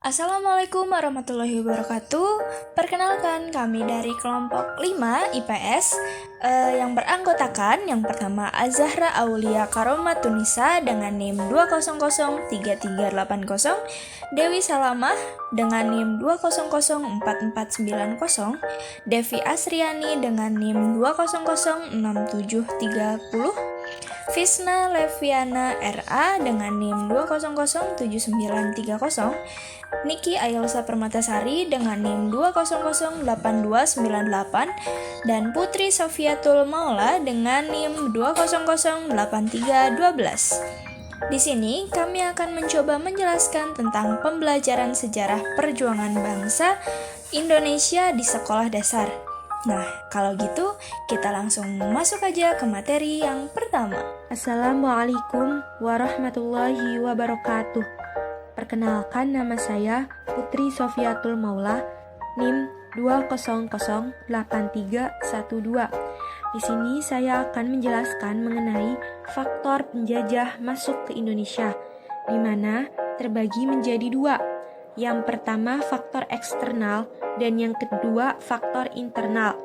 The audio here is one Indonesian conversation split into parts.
Assalamualaikum warahmatullahi wabarakatuh. Perkenalkan, kami dari kelompok 5 IPS yang beranggotakan yang pertama Azahra Aulia Karomatunisa dengan NIM 2003380, Dewi Salamah dengan NIM 2004490, Devi Asriani dengan NIM 2006730, Visna Leviana RA dengan NIM 2007930, Niki Ayelsa Permatasari dengan NIM 2008298, dan Putri Sofiatul Maula dengan NIM 2008312. Di sini kami akan mencoba menjelaskan tentang pembelajaran sejarah perjuangan bangsa Indonesia di sekolah dasar. Nah, kalau gitu kita langsung masuk aja ke materi yang pertama. Assalamualaikum warahmatullahi wabarakatuh. Perkenalkan, nama saya Putri Sofiatul Maula, NIM 2008312. Di sini saya akan menjelaskan mengenai faktor penjajah masuk ke Indonesia, di mana terbagi menjadi dua. Yang pertama faktor eksternal dan yang kedua faktor internal.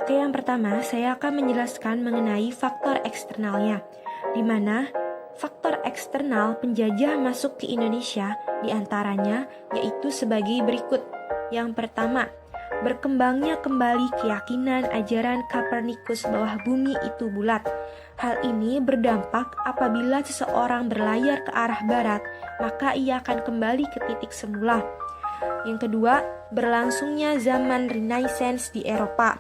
Oke, yang pertama saya akan menjelaskan mengenai faktor eksternalnya, di mana faktor eksternal penjajah masuk ke Indonesia diantaranya yaitu sebagai berikut. Yang pertama, berkembangnya kembali keyakinan ajaran Kopernikus bahwa bumi itu bulat. Hal ini berdampak apabila seseorang berlayar ke arah barat, maka ia akan kembali ke titik semula. Yang kedua, berlangsungnya zaman Renaissance di Eropa.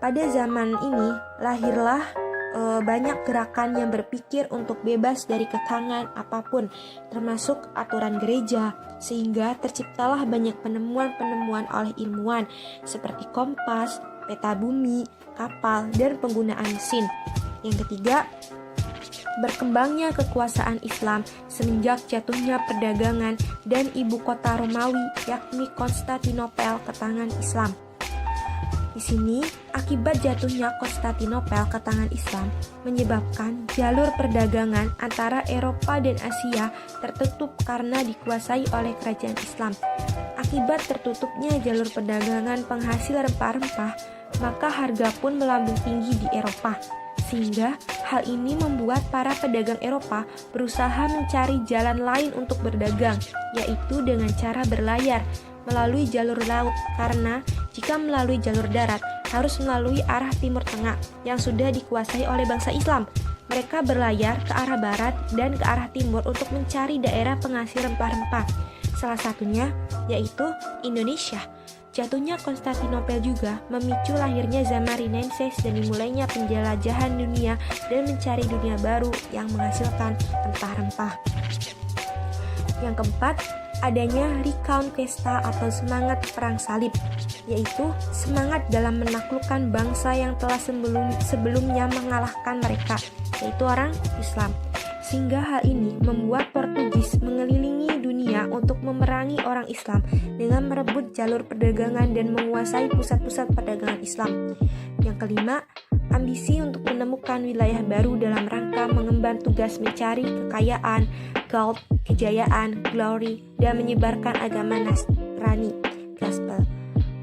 Pada zaman ini lahirlah banyak gerakan yang berpikir untuk bebas dari kekangan apapun, termasuk aturan gereja, sehingga terciptalah banyak penemuan-penemuan oleh ilmuwan seperti kompas, peta bumi, kapal, dan penggunaan mesin. Yang ketiga, berkembangnya kekuasaan Islam semenjak jatuhnya perdagangan dan ibu kota Romawi yakni Konstantinopel ke tangan Islam. Di sini, akibat jatuhnya Konstantinopel ke tangan Islam menyebabkan jalur perdagangan antara Eropa dan Asia tertutup karena dikuasai oleh kerajaan Islam. Akibat tertutupnya jalur perdagangan penghasil rempah-rempah, maka harga pun melambung tinggi di Eropa. Sehingga hal ini membuat para pedagang Eropa berusaha mencari jalan lain untuk berdagang, yaitu dengan cara berlayar melalui jalur laut, karena jika melalui jalur darat harus melalui arah timur tengah yang sudah dikuasai oleh bangsa Islam. Mereka berlayar ke arah barat dan ke arah timur untuk mencari daerah penghasil rempah-rempah, salah satunya yaitu Indonesia. Jatuhnya Konstantinopel juga memicu lahirnya zaman Renaissance dan dimulainya penjelajahan dunia dan mencari dunia baru yang menghasilkan rempah-rempah. Yang keempat, adanya Reconquista atau semangat perang salib, yaitu semangat dalam menaklukkan bangsa yang telah sebelumnya mengalahkan mereka, yaitu orang Islam. Sehingga hal ini membuat Portugis mengelilingi dunia untuk memerangi orang Islam dengan merebut jalur perdagangan dan menguasai pusat-pusat perdagangan Islam. Yang kelima, ambisi untuk menemukan wilayah baru dalam rangka mengemban tugas mencari kekayaan, gold, kejayaan, glory, dan menyebarkan agama Nasrani, gospel.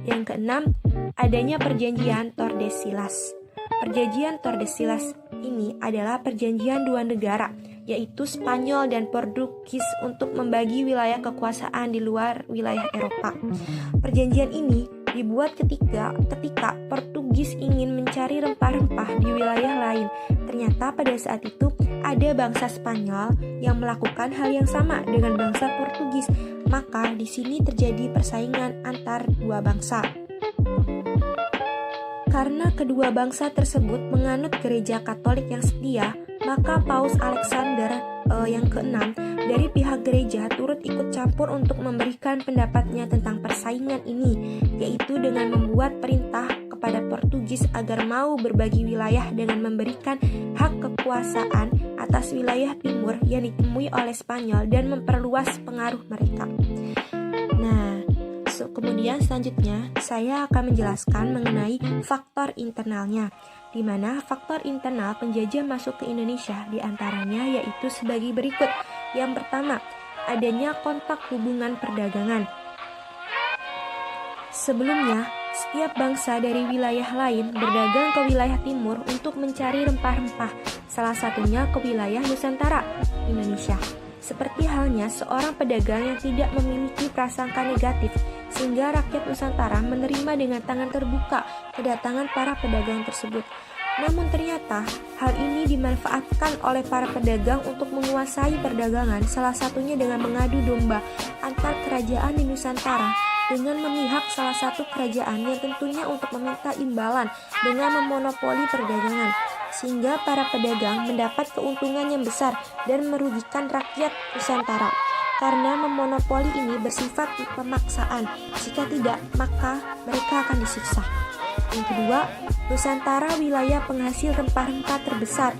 Yang keenam, adanya perjanjian Tordesillas. Perjanjian Tordesillas ini adalah perjanjian dua negara, yaitu Spanyol dan Portugis untuk membagi wilayah kekuasaan di luar wilayah Eropa. Perjanjian ini dibuat ketika Portugis ingin mencari rempah-rempah di wilayah lain. Ternyata pada saat itu ada bangsa Spanyol yang melakukan hal yang sama dengan bangsa Portugis. Maka di sini terjadi persaingan antar dua bangsa. Karena kedua bangsa tersebut menganut gereja Katolik yang setia, maka Paus Alexander yang keenam dari pihak gereja turut ikut campur untuk memberikan pendapatnya tentang persaingan ini, yaitu dengan membuat perintah kepada Portugis agar mau berbagi wilayah dengan memberikan hak kekuasaan atas wilayah timur yang ditemui oleh Spanyol dan memperluas pengaruh mereka. Nah, kemudian selanjutnya saya akan menjelaskan mengenai faktor internalnya, di mana faktor internal penjajah masuk ke Indonesia diantaranya yaitu sebagai berikut. Yang pertama, adanya kontak hubungan perdagangan. Sebelumnya, setiap bangsa dari wilayah lain berdagang ke wilayah timur untuk mencari rempah-rempah, salah satunya ke wilayah Nusantara, Indonesia. Seperti halnya seorang pedagang yang tidak memiliki prasangka negatif, sehingga rakyat Nusantara menerima dengan tangan terbuka kedatangan para pedagang tersebut. Namun ternyata, hal ini dimanfaatkan oleh para pedagang untuk menguasai perdagangan, salah satunya dengan mengadu domba antar kerajaan di Nusantara dengan memihak salah satu kerajaan yang tentunya untuk meminta imbalan dengan memonopoli perdagangan, sehingga para pedagang mendapat keuntungan yang besar dan merugikan rakyat Nusantara. Karena memonopoli ini bersifat pemaksaan, jika tidak maka mereka akan disiksa. Yang kedua, Nusantara wilayah penghasil rempah-rempah terbesar.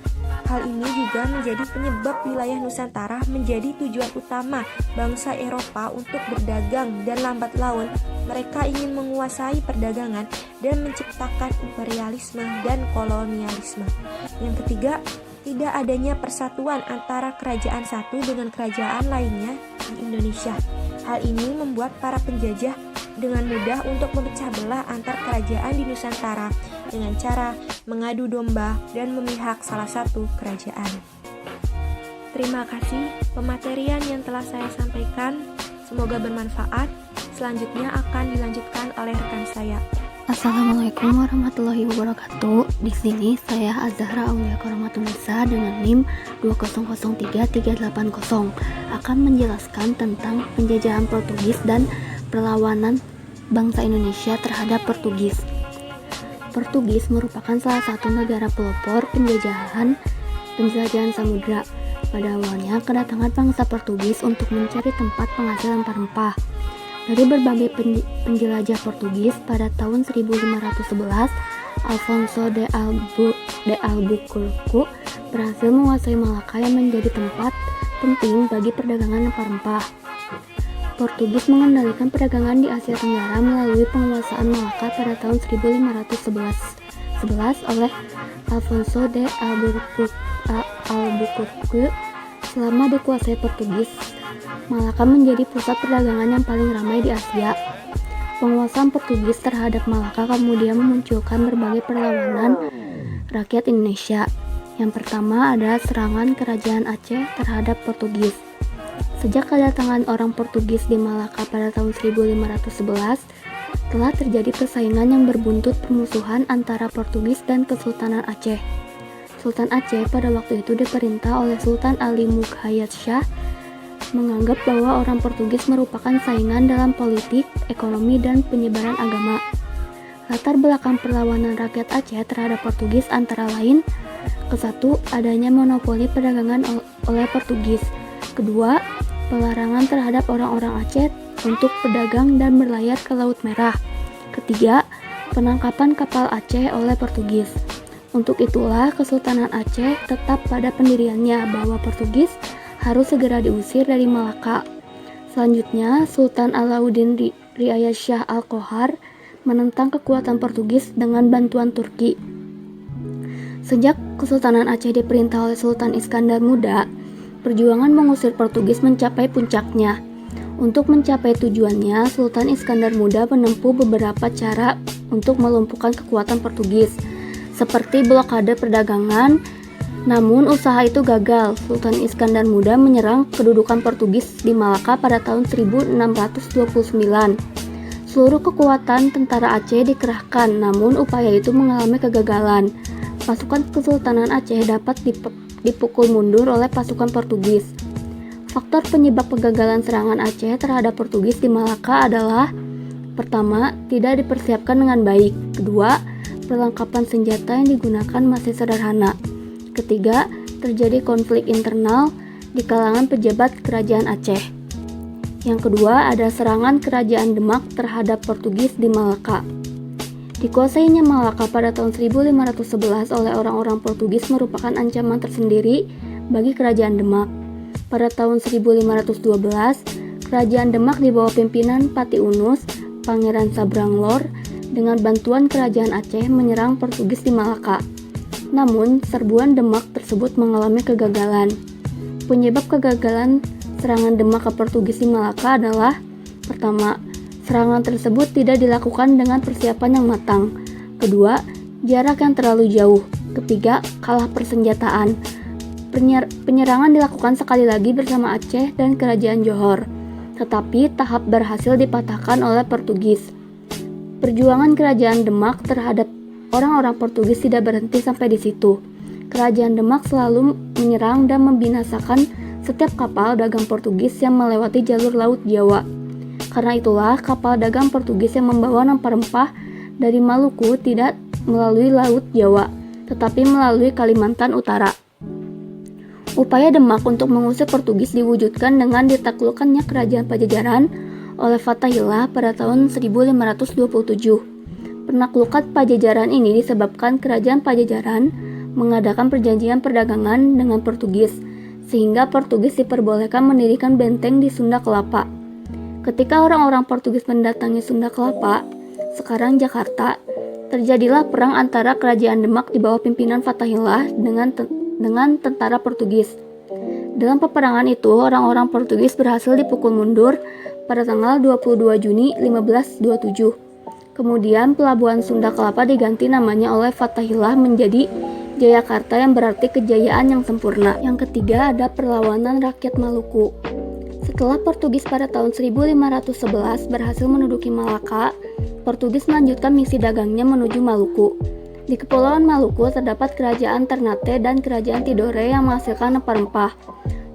Hal ini juga menjadi penyebab wilayah Nusantara menjadi tujuan utama bangsa Eropa untuk berdagang, dan lambat laun mereka ingin menguasai perdagangan dan menciptakan imperialisme dan kolonialisme. Yang ketiga, tidak adanya persatuan antara kerajaan satu dengan kerajaan lainnya di Indonesia. Hal ini membuat para penjajah dengan mudah untuk memecah belah antar kerajaan di Nusantara dengan cara mengadu domba dan memihak salah satu kerajaan. Terima kasih pematerian yang telah saya sampaikan, semoga bermanfaat. Selanjutnya akan dilanjutkan oleh rekan saya. Assalamualaikum warahmatullahi wabarakatuh. Di sini saya Azahra Aulia Koramatunisa dengan NIM 2003380 akan menjelaskan tentang penjajahan Portugis dan perlawanan bangsa Indonesia terhadap Portugis. Portugis merupakan salah satu negara pelopor penjajahan samudra. Pada awalnya, kedatangan bangsa Portugis untuk mencari tempat penghasil rempah-rempah. Dari berbagai penjelajah Portugis pada tahun 1511, Alfonso de Albuquerque berhasil menguasai Malaka yang menjadi tempat penting bagi perdagangan rempah-rempah. Portugis mengendalikan perdagangan di Asia Tenggara melalui penguasaan Malaka pada tahun 1511 oleh Alfonso de Albuquerque. Selama dikuasai Portugis, Malaka menjadi pusat perdagangan yang paling ramai di Asia. Penguasaan Portugis terhadap Malaka kemudian memunculkan berbagai perlawanan rakyat Indonesia. Yang pertama ada serangan kerajaan Aceh terhadap Portugis. Sejak kedatangan orang Portugis di Malaka pada tahun 1511, telah terjadi persaingan yang berbuntut permusuhan antara Portugis dan Kesultanan Aceh. Sultan Aceh pada waktu itu diperintah oleh Sultan Ali Mughayat Shah menganggap bahwa orang Portugis merupakan saingan dalam politik, ekonomi, dan penyebaran agama. Latar belakang perlawanan rakyat Aceh terhadap Portugis antara lain: kesatu, adanya monopoli perdagangan oleh Portugis. Kedua, pelarangan terhadap orang-orang Aceh untuk berdagang dan berlayar ke Laut Merah. Ketiga, penangkapan kapal Aceh oleh Portugis. Untuk itulah Kesultanan Aceh tetap pada pendiriannya bahwa Portugis harus segera diusir dari Malaka. Selanjutnya, Sultan Alauddin Riayat Shah Al-Qohar menentang kekuatan Portugis dengan bantuan Turki. Sejak Kesultanan Aceh diperintah oleh Sultan Iskandar Muda, perjuangan mengusir Portugis mencapai puncaknya. Untuk mencapai tujuannya, Sultan Iskandar Muda menempuh beberapa cara untuk melumpuhkan kekuatan Portugis, seperti blokade perdagangan. Namun usaha itu gagal. Sultan Iskandar Muda menyerang kedudukan Portugis di Malaka pada tahun 1629. Seluruh kekuatan tentara Aceh dikerahkan, namun upaya itu mengalami kegagalan. Pasukan Kesultanan Aceh dapat dipukul mundur oleh pasukan Portugis. Faktor penyebab kegagalan serangan Aceh terhadap Portugis di Malaka adalah: pertama, tidak dipersiapkan dengan baik. Kedua, perlengkapan senjata yang digunakan masih sederhana. Ketiga, terjadi konflik internal di kalangan pejabat kerajaan Aceh. Yang kedua, ada serangan kerajaan Demak terhadap Portugis di Malaka. Dikuasainya Malaka pada tahun 1511 oleh orang-orang Portugis merupakan ancaman tersendiri bagi kerajaan Demak. Pada tahun 1512, kerajaan Demak di bawah pimpinan Pati Unus, Pangeran Sabranglor, dengan bantuan kerajaan Aceh menyerang Portugis di Malaka. Namun, serbuan Demak tersebut mengalami kegagalan. Penyebab kegagalan serangan Demak ke Portugis di Malaka adalah: pertama, serangan tersebut tidak dilakukan dengan persiapan yang matang. Kedua, jarak yang terlalu jauh. Ketiga, kalah persenjataan. Penyerangan dilakukan sekali lagi bersama Aceh dan Kerajaan Johor, tetapi tahap berhasil dipatahkan oleh Portugis. Perjuangan Kerajaan Demak terhadap orang-orang Portugis tidak berhenti sampai di situ. Kerajaan Demak selalu menyerang dan membinasakan setiap kapal dagang Portugis yang melewati jalur Laut Jawa. Karena itulah kapal dagang Portugis yang membawa rempah-rempah dari Maluku tidak melalui Laut Jawa, tetapi melalui Kalimantan Utara. Upaya Demak untuk mengusir Portugis diwujudkan dengan ditaklukkannya Kerajaan Pajajaran oleh Fathahillah pada tahun 1527. Penaklukan Pajajaran ini disebabkan Kerajaan Pajajaran mengadakan perjanjian perdagangan dengan Portugis, sehingga Portugis diperbolehkan mendirikan benteng di Sunda Kelapa. Ketika orang-orang Portugis mendatangi Sunda Kelapa, sekarang Jakarta, terjadilah perang antara Kerajaan Demak di bawah pimpinan Fathahillah dengan tentara Portugis. Dalam peperangan itu, orang-orang Portugis berhasil dipukul mundur pada tanggal 22 Juni 1527. Kemudian pelabuhan Sunda Kelapa diganti namanya oleh Fathahillah menjadi Jayakarta, yang berarti kejayaan yang sempurna. Yang ketiga ada perlawanan rakyat Maluku. Setelah Portugis pada tahun 1511 berhasil menduduki Malaka, Portugis melanjutkan misi dagangnya menuju Maluku. Di Kepulauan Maluku terdapat Kerajaan Ternate dan Kerajaan Tidore yang menghasilkan rempah-rempah.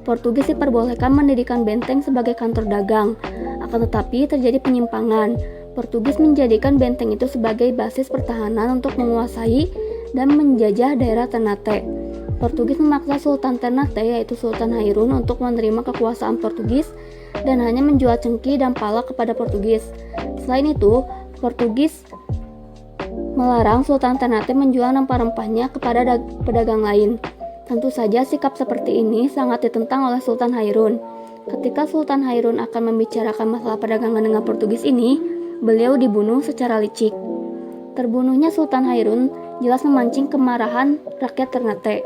Portugis diperbolehkan mendirikan benteng sebagai kantor dagang. Akan tetapi terjadi penyimpangan. Portugis menjadikan benteng itu sebagai basis pertahanan untuk menguasai dan menjajah daerah Ternate. Portugis memaksa Sultan Ternate, yaitu Sultan Hairun, untuk menerima kekuasaan Portugis dan hanya menjual cengkih dan pala kepada Portugis. Selain itu, Portugis melarang Sultan Ternate menjual rempah-rempahnya kepada pedagang lain. Tentu saja sikap seperti ini sangat ditentang oleh Sultan Hairun. Ketika Sultan Hairun akan membicarakan masalah perdagangan dengan Portugis ini, beliau dibunuh secara licik. Terbunuhnya Sultan Hairun jelas memancing kemarahan rakyat Ternate.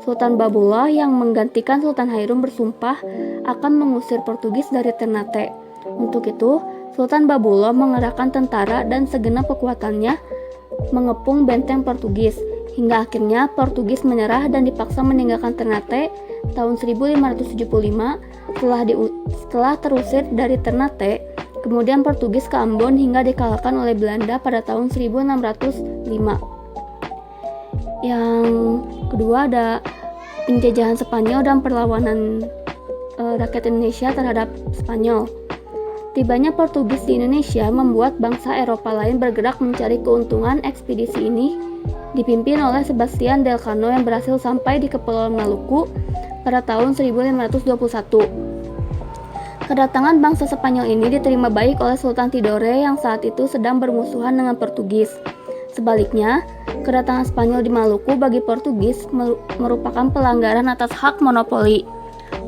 Sultan Babullah yang menggantikan Sultan Hairun bersumpah akan mengusir Portugis dari Ternate. Untuk itu, Sultan Babullah mengerahkan tentara dan segenap kekuatannya mengepung benteng Portugis, hingga akhirnya Portugis menyerah dan dipaksa meninggalkan Ternate tahun 1575 setelah terusir dari Ternate. Kemudian Portugis ke Ambon hingga dikalahkan oleh Belanda pada tahun 1605. Yang kedua ada penjajahan Spanyol dan perlawanan rakyat Indonesia terhadap Spanyol. Tibanya Portugis di Indonesia membuat bangsa Eropa lain bergerak mencari keuntungan. Ekspedisi ini dipimpin oleh Sebastian del Cano yang berhasil sampai di Kepulauan Maluku pada tahun 1521. Kedatangan bangsa Spanyol ini diterima baik oleh Sultan Tidore yang saat itu sedang bermusuhan dengan Portugis. Sebaliknya, kedatangan Spanyol di Maluku bagi Portugis merupakan pelanggaran atas hak monopoli.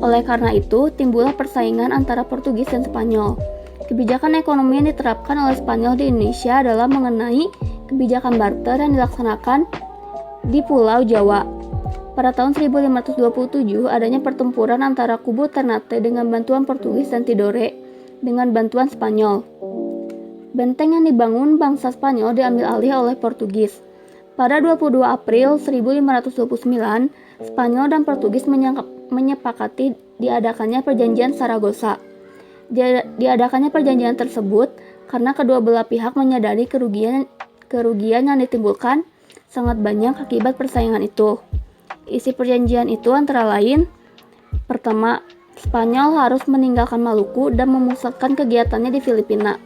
Oleh karena itu, timbullah persaingan antara Portugis dan Spanyol. Kebijakan ekonomi yang diterapkan oleh Spanyol di Indonesia adalah mengenai kebijakan barter yang dilaksanakan di Pulau Jawa. Pada tahun 1527, adanya pertempuran antara kubu Ternate dengan bantuan Portugis dan Tidore dengan bantuan Spanyol. Benteng yang dibangun bangsa Spanyol diambil alih oleh Portugis. Pada 22 April 1529, Spanyol dan Portugis menyepakati diadakannya perjanjian Saragossa. Diadakannya perjanjian tersebut karena kedua belah pihak menyadari kerugian yang ditimbulkan sangat banyak akibat persaingan itu. Isi perjanjian itu antara lain: pertama, Spanyol harus meninggalkan Maluku dan memusatkan kegiatannya di Filipina.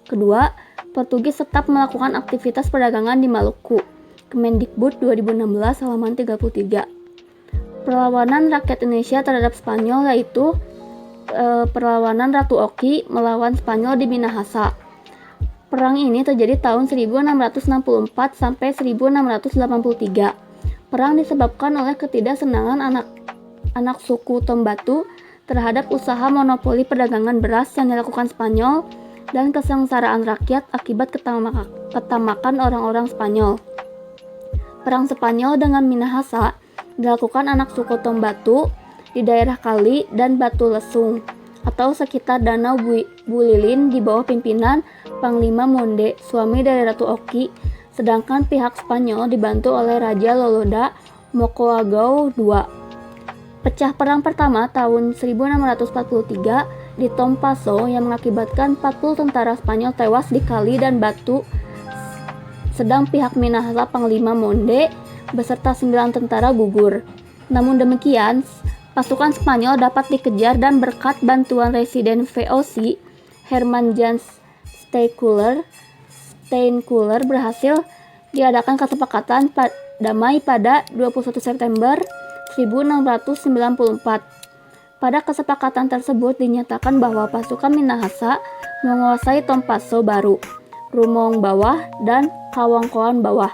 Kedua, Portugis tetap melakukan aktivitas perdagangan di Maluku. Kemendikbud 2016 halaman 33. Perlawanan rakyat Indonesia terhadap Spanyol yaitu perlawanan Ratu Oki melawan Spanyol di Minahasa. Perang ini terjadi tahun 1664 sampai 1683. Perang disebabkan oleh ketidaksenangan anak suku Tombatu terhadap usaha monopoli perdagangan beras yang dilakukan Spanyol dan kesengsaraan rakyat akibat ketamakan orang-orang Spanyol. Perang Spanyol dengan Minahasa dilakukan anak suku Tombatu di daerah Kali dan Batu Lesung atau sekitar Danau Bulilin di bawah pimpinan Panglima Monde, suami dari Ratu Oki, sedangkan pihak Spanyol dibantu oleh Raja Loloda Mocoagao II. Pecah perang pertama tahun 1643 di Tompaso yang mengakibatkan 40 tentara Spanyol tewas di Kali dan Batu, sedang pihak Minahasa Panglima Monde beserta 9 tentara gugur. Namun demikian, pasukan Spanyol dapat dikejar dan berkat bantuan Residen VOC Herman Jan Steenkuller berhasil diadakan kesepakatan damai pada 21 September 1694. Pada kesepakatan tersebut dinyatakan bahwa pasukan Minahasa menguasai Tompaso Baru, Rumong Bawah, dan Kawangkoan Bawah,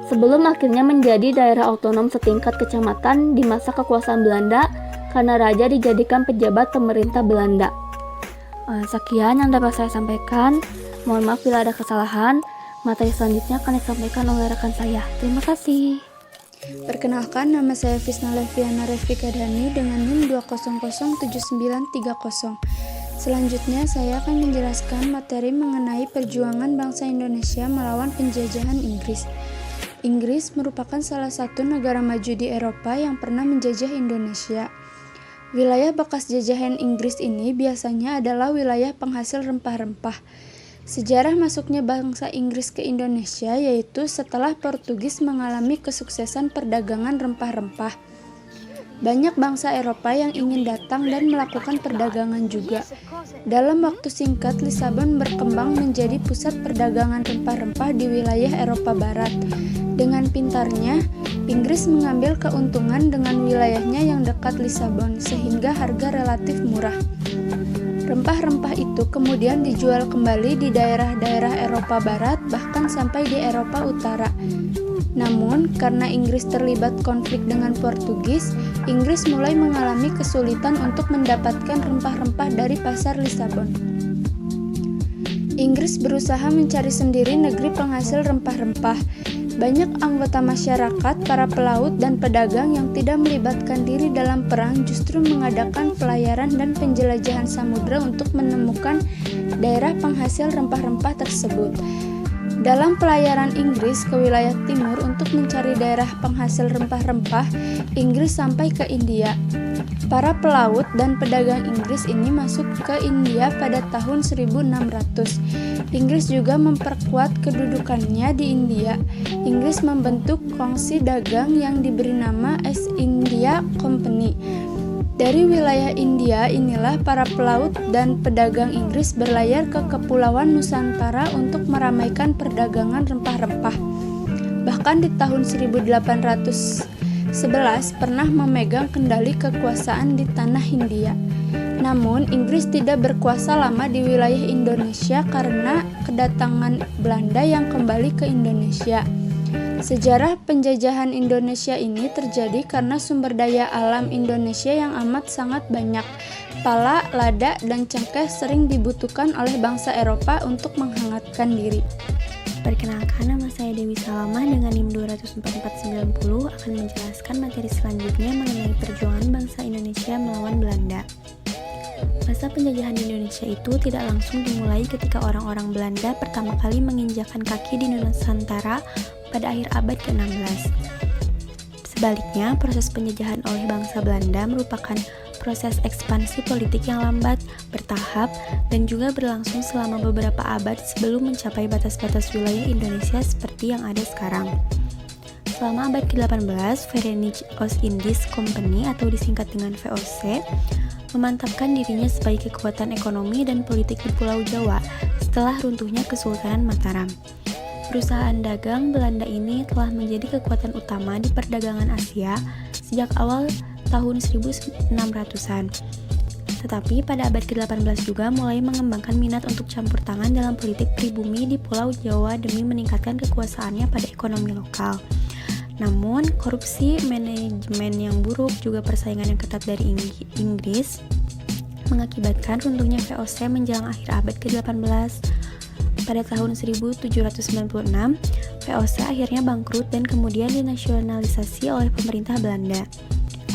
sebelum akhirnya menjadi daerah otonom setingkat kecamatan di masa kekuasaan Belanda karena raja dijadikan pejabat pemerintah Belanda. Sekian yang dapat saya sampaikan. Mohon maaf bila ada kesalahan. Materi selanjutnya akan disampaikan oleh rekan saya. Terima kasih. Perkenalkan, nama saya Fisna Leviana Revika Dhani dengan NIM 2007930. Selanjutnya saya akan menjelaskan materi mengenai perjuangan bangsa Indonesia melawan penjajahan Inggris. Inggris merupakan salah satu negara maju di Eropa yang pernah menjajah Indonesia. Wilayah bekas jajahan Inggris ini biasanya adalah wilayah penghasil rempah-rempah. Sejarah masuknya bangsa Inggris ke Indonesia yaitu setelah Portugis mengalami kesuksesan perdagangan rempah-rempah. Banyak bangsa Eropa yang ingin datang dan melakukan perdagangan juga. Dalam waktu singkat, Lisabon berkembang menjadi pusat perdagangan rempah-rempah di wilayah Eropa Barat. Dengan pintarnya, Inggris mengambil keuntungan dengan wilayahnya yang dekat Lisabon, sehingga harga relatif murah. Rempah-rempah itu kemudian dijual kembali di daerah-daerah Eropa Barat, bahkan sampai di Eropa Utara. Namun, karena Inggris terlibat konflik dengan Portugis, Inggris mulai mengalami kesulitan untuk mendapatkan rempah-rempah dari pasar Lisabon. Inggris berusaha mencari sendiri negeri penghasil rempah-rempah. Banyak anggota masyarakat, para pelaut dan pedagang yang tidak melibatkan diri dalam perang justru mengadakan pelayaran dan penjelajahan samudera untuk menemukan daerah penghasil rempah-rempah tersebut. Dalam pelayaran Inggris ke wilayah timur untuk mencari daerah penghasil rempah-rempah, Inggris sampai ke India. Para pelaut dan pedagang Inggris ini masuk ke India pada tahun 1600. Inggris juga memperkuat kedudukannya di India. Inggris membentuk kongsi dagang yang diberi nama East India Company. Dari wilayah India inilah para pelaut dan pedagang Inggris berlayar ke Kepulauan Nusantara untuk meramaikan perdagangan rempah-rempah. Bahkan di tahun 1811 pernah memegang kendali kekuasaan di tanah Hindia. Namun, Inggris tidak berkuasa lama di wilayah Indonesia karena kedatangan Belanda yang kembali ke Indonesia. Sejarah penjajahan Indonesia ini terjadi karena sumber daya alam Indonesia yang amat sangat banyak. Pala, lada, dan cengkeh sering dibutuhkan oleh bangsa Eropa untuk menghangatkan diri. Perkenalkan, nama saya Dewi Salamah dengan NIM 24490 akan menjelaskan materi selanjutnya mengenai perjuangan bangsa Indonesia melawan Belanda. Masa penjajahan Indonesia itu tidak langsung dimulai ketika orang-orang Belanda pertama kali menginjakkan kaki di Nusantara pada akhir abad ke-16. Sebaliknya, proses penjajahan oleh bangsa Belanda merupakan proses ekspansi politik yang lambat, bertahap, dan juga berlangsung selama beberapa abad sebelum mencapai batas-batas wilayah Indonesia seperti yang ada sekarang. Selama abad ke-18, Verenigd Oost-Indisch Company atau disingkat dengan VOC memantapkan dirinya sebagai kekuatan ekonomi dan politik di Pulau Jawa setelah runtuhnya Kesultanan Mataram. Perusahaan dagang Belanda ini telah menjadi kekuatan utama di perdagangan Asia sejak awal tahun 1600-an. Tetapi pada abad ke-18 juga mulai mengembangkan minat untuk campur tangan dalam politik pribumi di Pulau Jawa demi meningkatkan kekuasaannya pada ekonomi lokal. Namun, korupsi, manajemen yang buruk, juga persaingan yang ketat dari Inggris mengakibatkan runtuhnya VOC menjelang akhir abad ke-18. Pada tahun 1796, VOC akhirnya bangkrut dan kemudian dinasionalisasi oleh pemerintah Belanda.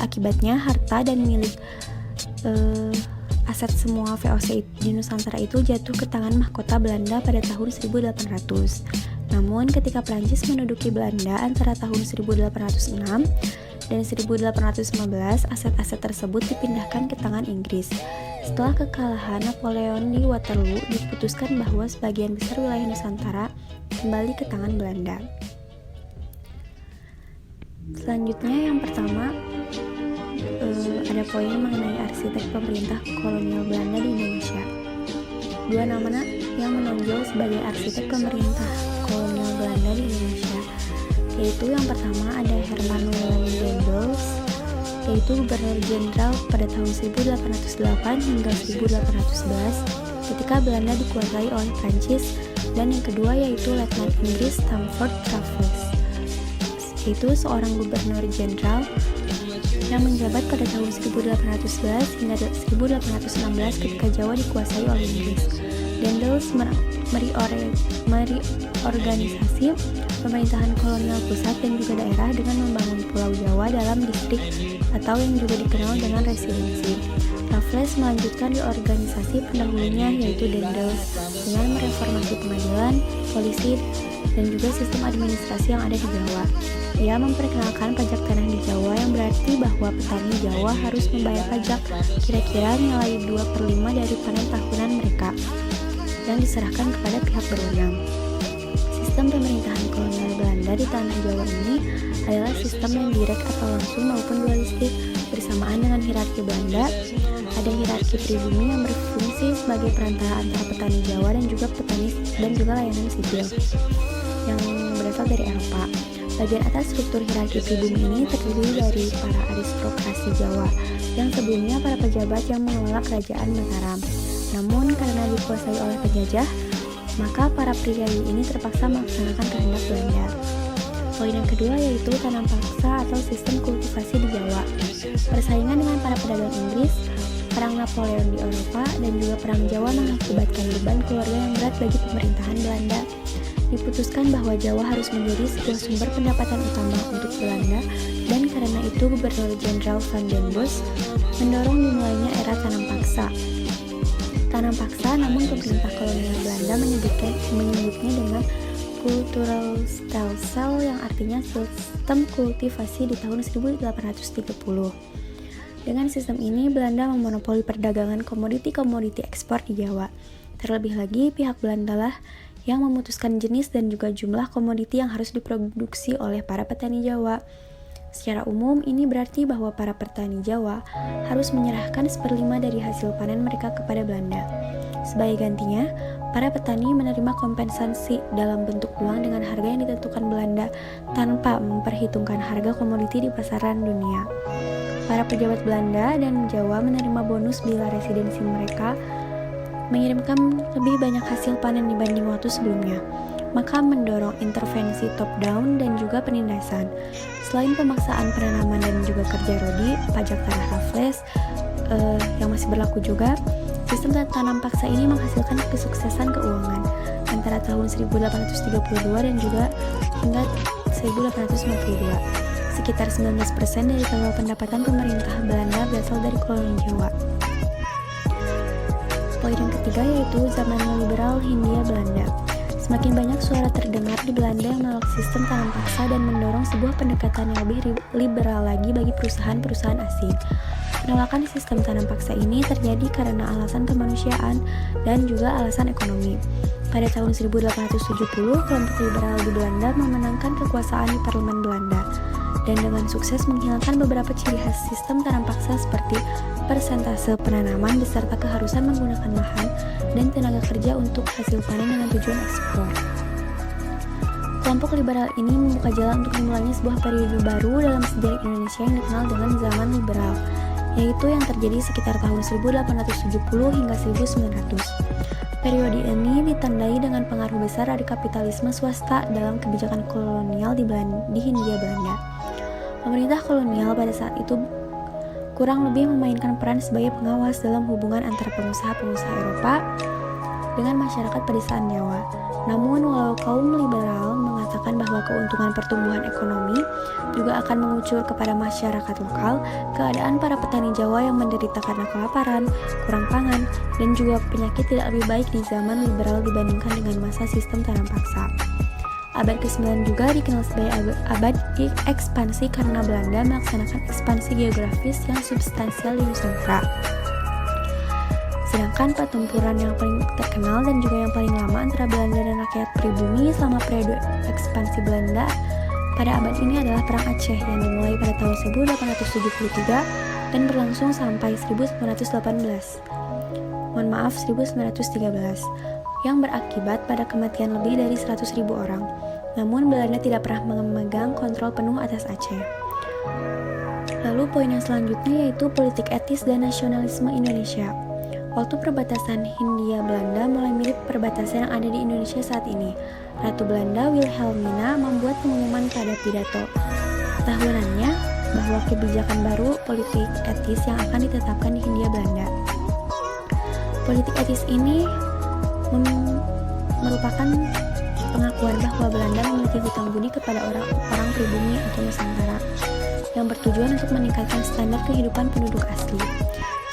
Akibatnya harta dan milik aset semua VOC di Nusantara itu jatuh ke tangan mahkota Belanda pada tahun 1800. Namun ketika Prancis menduduki Belanda antara tahun 1806 dan 1815, aset-aset tersebut dipindahkan ke tangan Inggris. Setelah kekalahan Napoleon di Waterloo, diputuskan bahwa sebagian besar wilayah Nusantara kembali ke tangan Belanda. Selanjutnya yang pertama ada poin mengenai arsitek pemerintah kolonial Belanda di Indonesia. Dua nama yang menonjol sebagai arsitek pemerintah kolonial Belanda di Indonesia, yaitu yang pertama ada Herman Willem Daendels, yaitu Gubernur Jenderal pada tahun 1808 hingga 1811 ketika Belanda dikuasai oleh Prancis, dan yang kedua yaitu Letnan Inggris Stamford Raffles, yaitu seorang Gubernur Jenderal yang menjabat pada tahun 1811 hingga 1816 ketika Jawa dikuasai oleh Inggris. Daendels mereorganisasi pemerintahan kolonial pusat dan juga daerah dengan membangun Pulau Jawa dalam distrik atau yang juga dikenal dengan residensi. Raffles melanjutkan reorganisasi pendahulunya yaitu Daendels dengan mereformasi pengadilan, polisi, dan juga sistem administrasi yang ada di Jawa. Ia memperkenalkan pajak tanah di Jawa yang berarti bahwa petani Jawa harus membayar pajak kira-kira nilai 2/5 dari panen tahunan mereka dan diserahkan kepada pihak berwenang. Sistem pemerintahan kolonial Belanda di tanah Jawa ini adalah sistem yang direct atau langsung maupun dualistik. Bersamaan dengan hierarki Belanda, ada hierarki pribumi yang berfungsi sebagai perantara antara petani Jawa dan juga petani dan juga layanan sipil yang berasal dari Eropa. Bagian atas struktur hierarki pribumi ini terdiri dari para aristokrasi Jawa yang sebelumnya para pejabat yang mengelola kerajaan Mataram. Namun karena dikuasai oleh penjajah, maka para priai ini terpaksa melaksanakan kehendak Belanda. Poin yang kedua yaitu tanam paksa atau sistem kultivasi di Jawa. Persaingan dengan para pedagang Inggris, perang Napoleon di Eropa, dan juga perang Jawa mengakibatkan beban keluarga yang berat bagi pemerintahan Belanda. Diputuskan bahwa Jawa harus menjadi sebuah sumber pendapatan utama untuk Belanda, dan karena itu Gubernur Jenderal Van den Bosch mendorong dimulainya era tanam paksa. Tanam paksa, namun pemerintah kolonial Belanda menyebutnya dengan cultural stelsel yang artinya sistem kultivasi di tahun 1830. Dengan sistem ini, Belanda memonopoli perdagangan komoditi-komoditi ekspor di Jawa. Terlebih lagi, pihak Belanda lah yang memutuskan jenis dan juga jumlah komoditi yang harus diproduksi oleh para petani Jawa. Secara umum, ini berarti bahwa para petani Jawa harus menyerahkan 1/5 dari hasil panen mereka kepada Belanda. Sebagai gantinya, para petani menerima kompensasi dalam bentuk uang dengan harga yang ditentukan Belanda tanpa memperhitungkan harga komoditi di pasaran dunia. Para pejabat Belanda dan Jawa menerima bonus bila residensi mereka mengirimkan lebih banyak hasil panen dibanding waktu sebelumnya, maka mendorong intervensi top-down dan juga penindasan. Selain pemaksaan penanaman dan juga kerja rodi, pajak tanah Raffles yang masih berlaku juga, sistem tanam paksa ini menghasilkan kesuksesan keuangan antara tahun 1832 dan juga hingga 1852. Sekitar 19% dari total pendapatan pemerintah Belanda berasal dari koloni Jawa. Poin yang ketiga yaitu zaman liberal Hindia Belanda. Semakin banyak suara terdengar di Belanda yang menolak sistem tanam paksa dan mendorong sebuah pendekatan yang lebih liberal lagi bagi perusahaan-perusahaan asing. Penolakan sistem tanam paksa ini terjadi karena alasan kemanusiaan dan juga alasan ekonomi. Pada tahun 1870, kelompok liberal di Belanda memenangkan kekuasaan di parlemen Belanda dan dengan sukses menghilangkan beberapa ciri khas sistem tanam paksa seperti persentase penanaman beserta keharusan menggunakan lahan dan tenaga kerja untuk hasil panen dengan tujuan ekspor. Kelompok liberal ini membuka jalan untuk dimulainya sebuah periode baru dalam sejarah Indonesia yang dikenal dengan zaman liberal, yaitu yang terjadi sekitar tahun 1870 hingga 1900. Periode ini ditandai dengan pengaruh besar dari kapitalisme swasta dalam kebijakan kolonial di Hindia Belanda. Pemerintah kolonial pada saat itu kurang lebih memainkan peran sebagai pengawas dalam hubungan antara pengusaha-pengusaha Eropa dengan masyarakat pedesaan Jawa. Namun, walau kaum liberal mengatakan bahwa keuntungan pertumbuhan ekonomi juga akan mengucur kepada masyarakat lokal, keadaan para petani Jawa yang menderita karena kelaparan, kurang pangan, dan juga penyakit tidak lebih baik di zaman liberal dibandingkan dengan masa sistem tanam paksa. Abad ke-9 juga dikenal sebagai abad ekspansi karena Belanda melaksanakan ekspansi geografis yang substansial di Nusantara. Sedangkan pertempuran yang paling terkenal dan juga yang paling lama antara Belanda dan rakyat pribumi selama periode ekspansi Belanda pada abad ini adalah Perang Aceh yang dimulai pada tahun 1873 dan berlangsung sampai 1913. 1913 yang berakibat pada kematian lebih dari 100.000 orang. Namun Belanda tidak pernah memegang kontrol penuh atas Aceh. Lalu poin yang selanjutnya yaitu politik etis dan nasionalisme Indonesia. Waktu perbatasan Hindia-Belanda mulai mirip perbatasan yang ada di Indonesia saat ini. Ratu Belanda Wilhelmina membuat pengumuman pada pidato tahunannya bahwa kebijakan baru politik etis yang akan ditetapkan di Hindia Belanda. Politik etis ini merupakan pengakuan bahwa Belanda memiliki hutang budi kepada orang pribumi atau Nusantara yang bertujuan untuk meningkatkan standar kehidupan penduduk asli.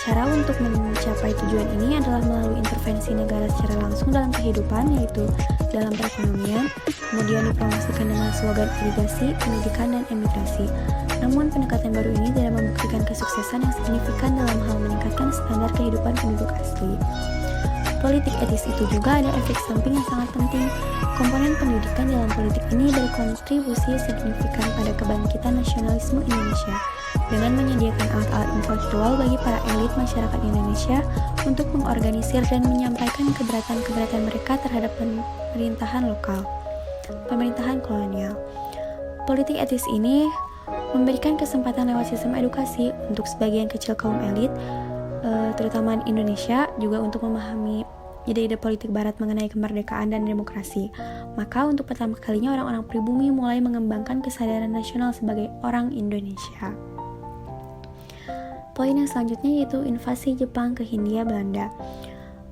Cara untuk mencapai tujuan ini adalah melalui intervensi negara secara langsung dalam kehidupan, yaitu dalam perekonomian, kemudian dipromosikan dengan slogan irigasi, pendidikan, dan emigrasi. Namun pendekatan baru ini tidak membuktikan kesuksesan yang signifikan dalam hal meningkatkan standar kehidupan penduduk asli. Politik etis itu juga ada efek samping yang sangat penting. Komponen pendidikan dalam politik ini berkontribusi signifikan pada kebangkitan nasionalisme Indonesia dengan menyediakan alat-alat intelektual bagi para elit masyarakat Indonesia untuk mengorganisir dan menyampaikan keberatan-keberatan mereka terhadap pemerintahan kolonial. Politik etis ini memberikan kesempatan lewat sistem edukasi untuk sebagian kecil kaum elit, terutama Indonesia, juga untuk memahami ide-ide politik barat mengenai kemerdekaan dan demokrasi. Maka untuk pertama kalinya orang-orang pribumi mulai mengembangkan kesadaran nasional sebagai orang Indonesia. Poin yang selanjutnya yaitu invasi Jepang ke Hindia Belanda.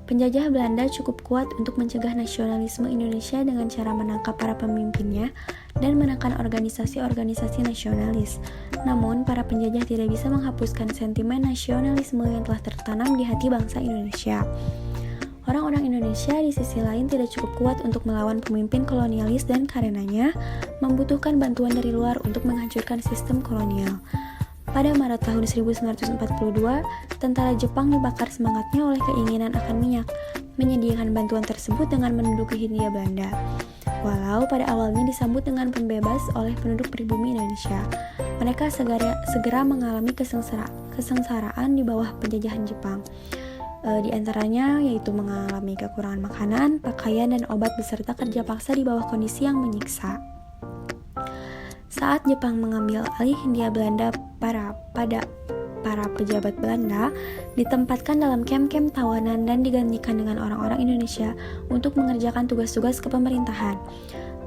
Penjajah Belanda cukup kuat untuk mencegah nasionalisme Indonesia dengan cara menangkap para pemimpinnya dan menekan organisasi-organisasi nasionalis. Namun, para penjajah tidak bisa menghapuskan sentimen nasionalisme yang telah tertanam di hati bangsa Indonesia. Orang-orang Indonesia di sisi lain tidak cukup kuat untuk melawan pemimpin kolonialis dan karenanya membutuhkan bantuan dari luar untuk menghancurkan sistem kolonial. Pada Maret tahun 1942, tentara Jepang dibakar semangatnya oleh keinginan akan minyak. Menyediakan bantuan tersebut dengan menduduki Hindia Belanda. Walau pada awalnya disambut dengan pembebas oleh penduduk pribumi Indonesia, mereka segera mengalami kesengsaraan di bawah penjajahan Jepang. Di antaranya yaitu mengalami kekurangan makanan, pakaian, dan obat beserta kerja paksa di bawah kondisi yang menyiksa. Saat Jepang mengambil alih Hindia Belanda, para pejabat Belanda ditempatkan dalam kem-kem tawanan dan digantikan dengan orang-orang Indonesia untuk mengerjakan tugas-tugas kepemerintahan.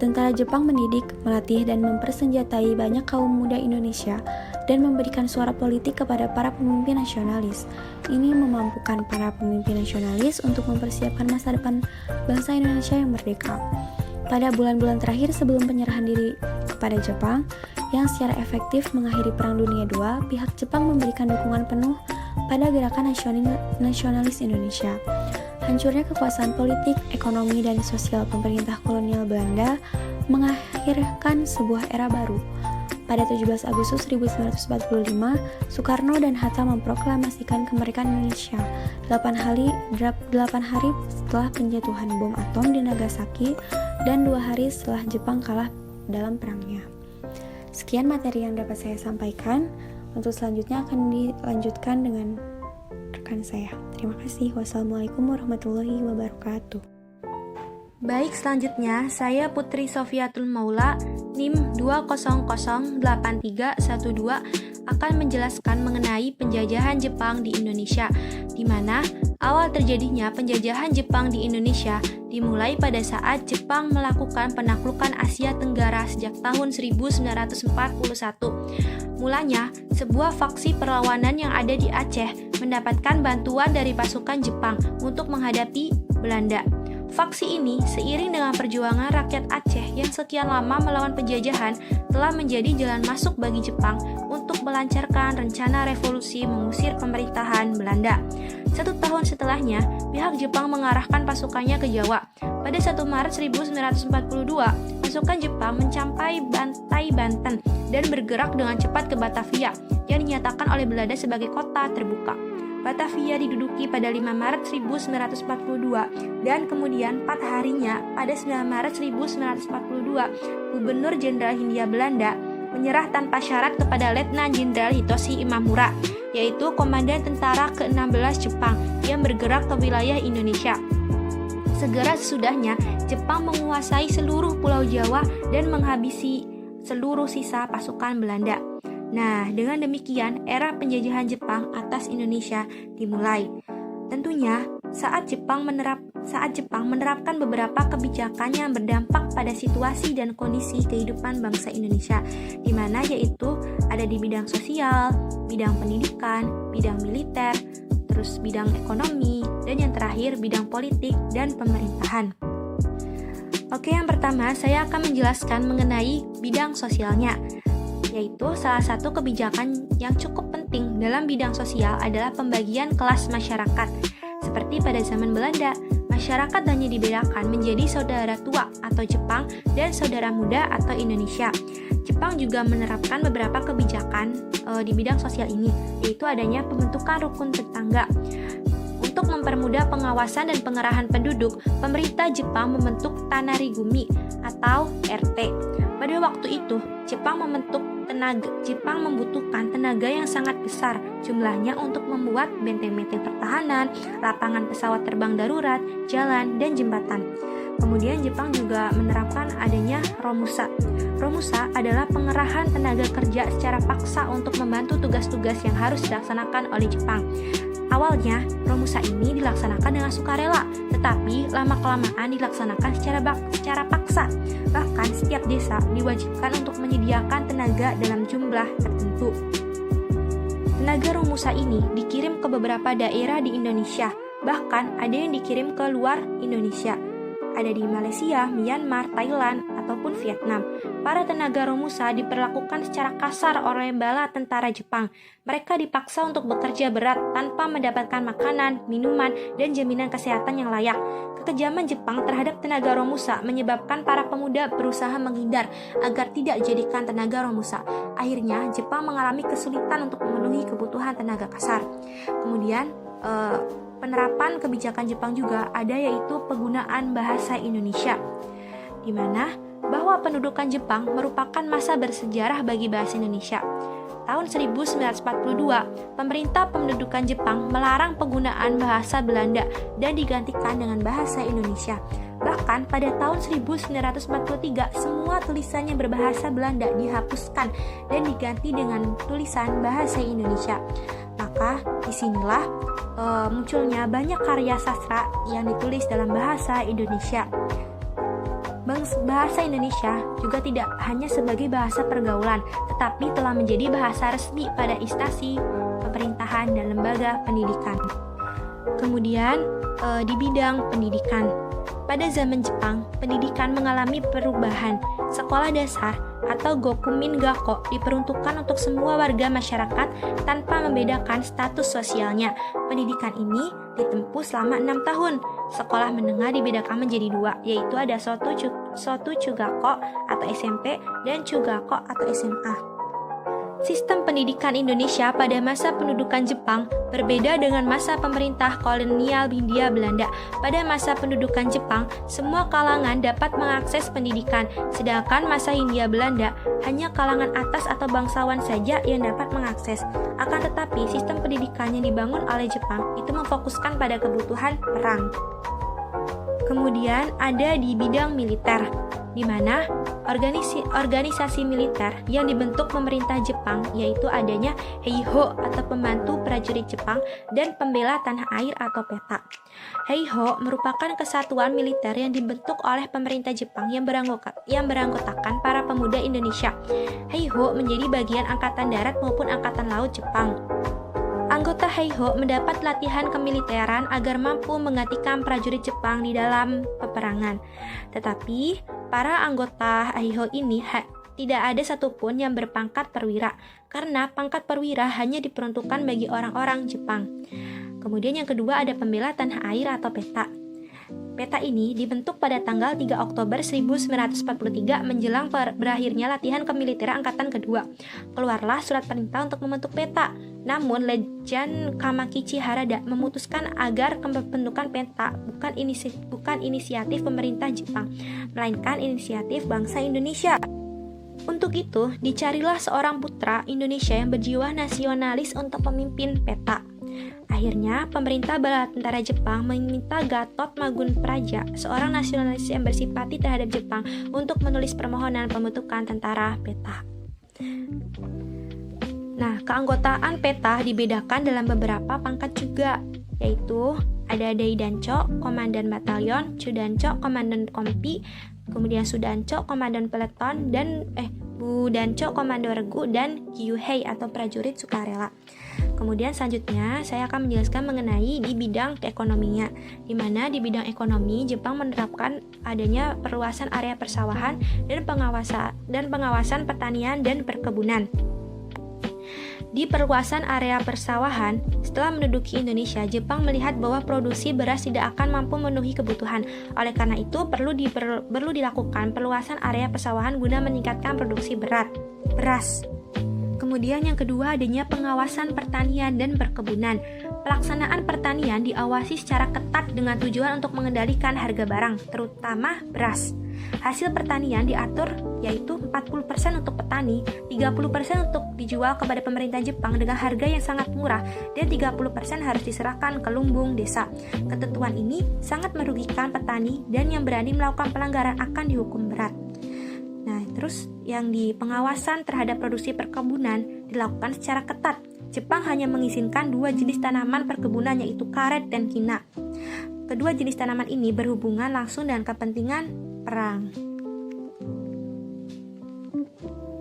Tentara Jepang mendidik, melatih, dan mempersenjatai banyak kaum muda Indonesia dan memberikan suara politik kepada para pemimpin nasionalis. Ini memampukan para pemimpin nasionalis untuk mempersiapkan masa depan bangsa Indonesia yang merdeka. Pada bulan-bulan terakhir sebelum penyerahan diri kepada Jepang, yang secara efektif mengakhiri Perang Dunia II, pihak Jepang memberikan dukungan penuh pada gerakan nasionalis Indonesia. Hancurnya kekuasaan politik, ekonomi, dan sosial pemerintah kolonial Belanda mengakhirkan sebuah era baru. Pada 17 Agustus 1945, Soekarno dan Hatta memproklamasikan kemerdekaan Indonesia 8 hari setelah penjatuhan bom atom di Nagasaki dan 2 hari setelah Jepang kalah dalam perangnya. Sekian materi yang dapat saya sampaikan. Untuk selanjutnya akan dilanjutkan dengan rekan saya. Terima kasih. Wassalamualaikum warahmatullahi wabarakatuh. Baik, selanjutnya saya Putri Sofiatul Maula, NIM 2008312, akan menjelaskan mengenai penjajahan Jepang di Indonesia, di mana awal terjadinya penjajahan Jepang di Indonesia dimulai pada saat Jepang melakukan penaklukan Asia Tenggara sejak tahun 1941. Mulanya, sebuah faksi perlawanan yang ada di Aceh mendapatkan bantuan dari pasukan Jepang untuk menghadapi Belanda. Faksi ini, seiring dengan perjuangan rakyat Aceh yang sekian lama melawan penjajahan, telah menjadi jalan masuk bagi Jepang untuk melancarkan rencana revolusi mengusir pemerintahan Belanda. 1 tahun setelahnya, pihak Jepang mengarahkan pasukannya ke Jawa. Pada 1 Maret 1942, pasukan Jepang mencapai Pantai Banten dan bergerak dengan cepat ke Batavia yang dinyatakan oleh Belanda sebagai kota terbuka. Batavia diduduki pada 5 Maret 1942 dan kemudian 4 harinya pada 9 Maret 1942 Gubernur Jenderal Hindia Belanda menyerah tanpa syarat kepada Letnan Jenderal Hitoshi Imamura, yaitu komandan tentara ke-16 Jepang yang bergerak ke wilayah Indonesia. Segera sesudahnya, Jepang menguasai seluruh Pulau Jawa dan menghabisi seluruh sisa pasukan Belanda. Nah, dengan demikian era penjajahan Jepang atas Indonesia dimulai. Tentunya, saat Jepang menerapkan beberapa kebijakan yang berdampak pada situasi dan kondisi kehidupan bangsa Indonesia, di mana yaitu ada di bidang sosial, bidang pendidikan, bidang militer, terus bidang ekonomi, dan yang terakhir bidang politik dan pemerintahan. Oke, yang pertama saya akan menjelaskan mengenai bidang sosialnya, yaitu salah satu kebijakan yang cukup penting dalam bidang sosial adalah pembagian kelas masyarakat. Seperti pada zaman Belanda, masyarakat hanya dibedakan menjadi saudara tua atau Jepang dan saudara muda atau Indonesia. Jepang juga menerapkan beberapa kebijakan di bidang sosial ini, yaitu adanya pembentukan rukun tetangga. Untuk mempermudah pengawasan dan pengerahan penduduk, pemerintah Jepang membentuk Tanarigumi atau RT. Pada waktu itu, Jepang membutuhkan tenaga yang sangat besar jumlahnya untuk membuat benteng-benteng pertahanan, lapangan pesawat terbang darurat, jalan, dan jembatan. Kemudian Jepang juga menerapkan adanya Romusa. Romusa adalah pengerahan tenaga kerja secara paksa untuk membantu tugas-tugas yang harus dilaksanakan oleh Jepang. Awalnya, Romusa ini dilaksanakan dengan sukarela, tetapi lama-kelamaan dilaksanakan secara paksa. Bahkan setiap desa diwajibkan untuk menyediakan tenaga dalam jumlah tertentu. Tenaga Romusa ini dikirim ke beberapa daerah di Indonesia, bahkan ada yang dikirim ke luar Indonesia. Ada di Malaysia, Myanmar, Thailand, ataupun Vietnam. Para tenaga Romusa diperlakukan secara kasar oleh bala tentara Jepang. Mereka dipaksa untuk bekerja berat tanpa mendapatkan makanan, minuman, dan jaminan kesehatan yang layak. Kekejaman Jepang terhadap tenaga Romusa menyebabkan para pemuda berusaha menghindar agar tidak dijadikan tenaga Romusa. Akhirnya, Jepang mengalami kesulitan untuk memenuhi kebutuhan tenaga kasar. Kemudian, penerapan kebijakan Jepang juga ada, yaitu penggunaan bahasa Indonesia, di mana bahwa pendudukan Jepang merupakan masa bersejarah bagi bahasa Indonesia. Tahun 1942, pemerintah pendudukan Jepang melarang penggunaan bahasa Belanda dan digantikan dengan bahasa Indonesia. Bahkan pada tahun 1943, semua tulisan yang berbahasa Belanda dihapuskan dan diganti dengan tulisan bahasa Indonesia. Maka disinilah munculnya banyak karya sastra yang ditulis dalam bahasa Indonesia. Bahasa Indonesia juga tidak hanya sebagai bahasa pergaulan, tetapi telah menjadi bahasa resmi pada instansi pemerintahan dan lembaga pendidikan. Kemudian di bidang pendidikan, pada zaman Jepang, pendidikan mengalami perubahan. Sekolah dasar atau Gokumin Gakko diperuntukkan untuk semua warga masyarakat tanpa membedakan status sosialnya. Pendidikan ini ditempuh selama 6 tahun. Sekolah menengah dibedakan menjadi 2, yaitu ada Soto Chugakko atau SMP dan Chugakko atau SMA. Sistem pendidikan Indonesia pada masa pendudukan Jepang berbeda dengan masa pemerintah kolonial Hindia Belanda. Pada masa pendudukan Jepang, semua kalangan dapat mengakses pendidikan, sedangkan masa Hindia Belanda hanya kalangan atas atau bangsawan saja yang dapat mengakses. Akan tetapi, sistem pendidikan yang dibangun oleh Jepang itu memfokuskan pada kebutuhan perang. Kemudian ada di bidang militer, di mana organisasi militer yang dibentuk pemerintah Jepang, yaitu adanya Heiho atau Pembantu Prajurit Jepang dan Pembela Tanah Air atau PETA. Heiho merupakan kesatuan militer yang dibentuk oleh pemerintah Jepang yang beranggotakan para pemuda Indonesia. Heiho menjadi bagian Angkatan Darat maupun Angkatan Laut Jepang. Anggota Heiho mendapat latihan kemiliteran agar mampu menggantikan prajurit Jepang di dalam peperangan. Tetapi, para anggota Heiho ini tidak ada satupun yang berpangkat perwira, karena pangkat perwira hanya diperuntukkan bagi orang-orang Jepang. Kemudian yang kedua ada Pembela Tanah Air atau PETA. PETA ini dibentuk pada tanggal 3 Oktober 1943 menjelang berakhirnya latihan kemiliteran Angkatan Kedua. Keluarlah surat perintah untuk membentuk PETA. Namun, Lejen Kamakichi Harada memutuskan agar pembentukan PETA bukan inisiatif pemerintah Jepang, melainkan inisiatif bangsa Indonesia. Untuk itu, dicarilah seorang putra Indonesia yang berjiwa nasionalis untuk memimpin PETA. Akhirnya, pemerintah bala tentara Jepang meminta Gatot Magunpraja, seorang nasionalis yang bersipati terhadap Jepang, untuk menulis permohonan pembentukan tentara PETA. Nah, keanggotaan PETA dibedakan dalam beberapa pangkat juga, yaitu ada Daidancho, Komandan Batalion, Chudancho, Komandan Kompi, kemudian Sudancho, Komandan Peleton, dan Budancho, Komando Regu, dan Kyuhei atau prajurit sukarela. Kemudian selanjutnya saya akan menjelaskan mengenai di bidang keekonominya, di mana di bidang ekonomi Jepang menerapkan adanya perluasan area persawahan dan pengawasan pertanian dan perkebunan. Di perluasan area persawahan, setelah menduduki Indonesia, Jepang melihat bahwa produksi beras tidak akan mampu memenuhi kebutuhan. Oleh karena itu, perlu dilakukan perluasan area persawahan guna meningkatkan produksi beras. Kemudian yang kedua adanya pengawasan pertanian dan perkebunan. Pelaksanaan pertanian diawasi secara ketat dengan tujuan untuk mengendalikan harga barang, terutama beras. Hasil pertanian diatur yaitu 40% untuk petani, 30% untuk dijual kepada pemerintah Jepang dengan harga yang sangat murah, dan 30% harus diserahkan ke lumbung desa. Ketentuan ini sangat merugikan petani dan yang berani melakukan pelanggaran akan dihukum berat. Nah, terus yang di pengawasan terhadap produksi perkebunan dilakukan secara ketat. Jepang hanya mengizinkan 2 jenis tanaman perkebunan, yaitu karet dan kina. Kedua jenis tanaman ini berhubungan langsung dengan kepentingan perang.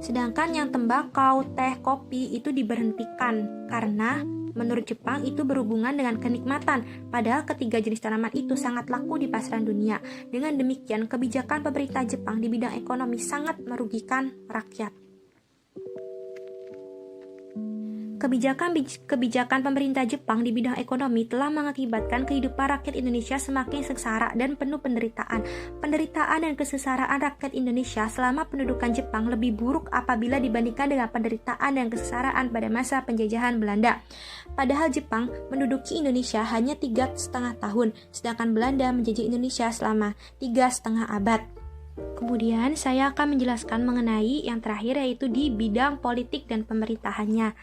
Sedangkan yang tembakau, teh, kopi itu diberhentikan karena menurut Jepang itu berhubungan dengan kenikmatan, padahal ketiga jenis tanaman itu sangat laku di pasaran dunia. Dengan demikian, kebijakan pemerintah Jepang di bidang ekonomi sangat merugikan rakyat. Kebijakan pemerintah Jepang di bidang ekonomi telah mengakibatkan kehidupan rakyat Indonesia semakin sengsara dan penuh penderitaan. Penderitaan dan kesengsaraan rakyat Indonesia selama pendudukan Jepang lebih buruk apabila dibandingkan dengan penderitaan dan kesengsaraan pada masa penjajahan Belanda. Padahal Jepang menduduki Indonesia hanya 3,5 tahun, sedangkan Belanda menjajah Indonesia selama 3,5 abad. Kemudian saya akan menjelaskan mengenai yang terakhir, yaitu di bidang politik dan pemerintahannya,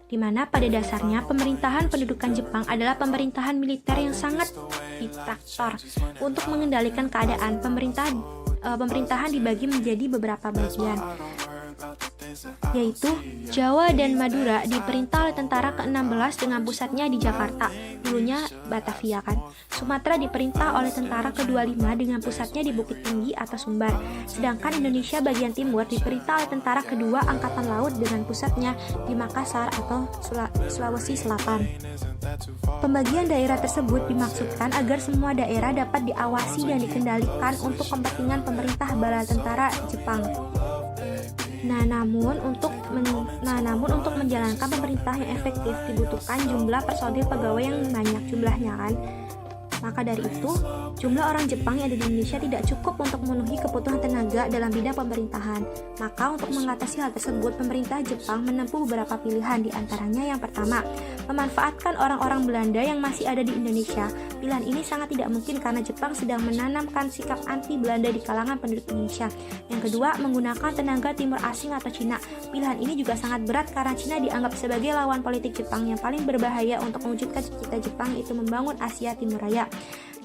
di mana pada dasarnya pemerintahan pendudukan Jepang adalah pemerintahan militer yang sangat diktator. Untuk mengendalikan keadaan, pemerintahan dibagi menjadi beberapa bagian, yaitu Jawa dan Madura diperintah oleh tentara ke-16 dengan pusatnya di Jakarta, dulunya Batavia kan. Sumatera diperintah oleh tentara ke-25 dengan pusatnya di Bukit Tinggi atau Sumbar. Sedangkan Indonesia bagian timur diperintah oleh tentara kedua Angkatan Laut dengan pusatnya di Makassar atau Sulawesi Selatan. Pembagian daerah tersebut dimaksudkan agar semua daerah dapat diawasi dan dikendalikan untuk kepentingan pemerintah bala tentara Jepang. Namun untuk menjalankan pemerintah yang efektif dibutuhkan jumlah personil pegawai yang banyak jumlahnya kan. Maka dari itu, jumlah orang Jepang yang ada di Indonesia tidak cukup untuk memenuhi kebutuhan tenaga dalam bidang pemerintahan. Maka untuk mengatasi hal tersebut, pemerintah Jepang menempuh beberapa pilihan, di antaranya yang pertama, memanfaatkan orang-orang Belanda yang masih ada di Indonesia. Pilihan ini sangat tidak mungkin karena Jepang sedang menanamkan sikap anti Belanda di kalangan penduduk Indonesia. Yang kedua, menggunakan tenaga timur asing atau Cina. Pilihan ini juga sangat berat karena Cina dianggap sebagai lawan politik Jepang yang paling berbahaya untuk mewujudkan cita Jepang, itu membangun Asia Timur Raya.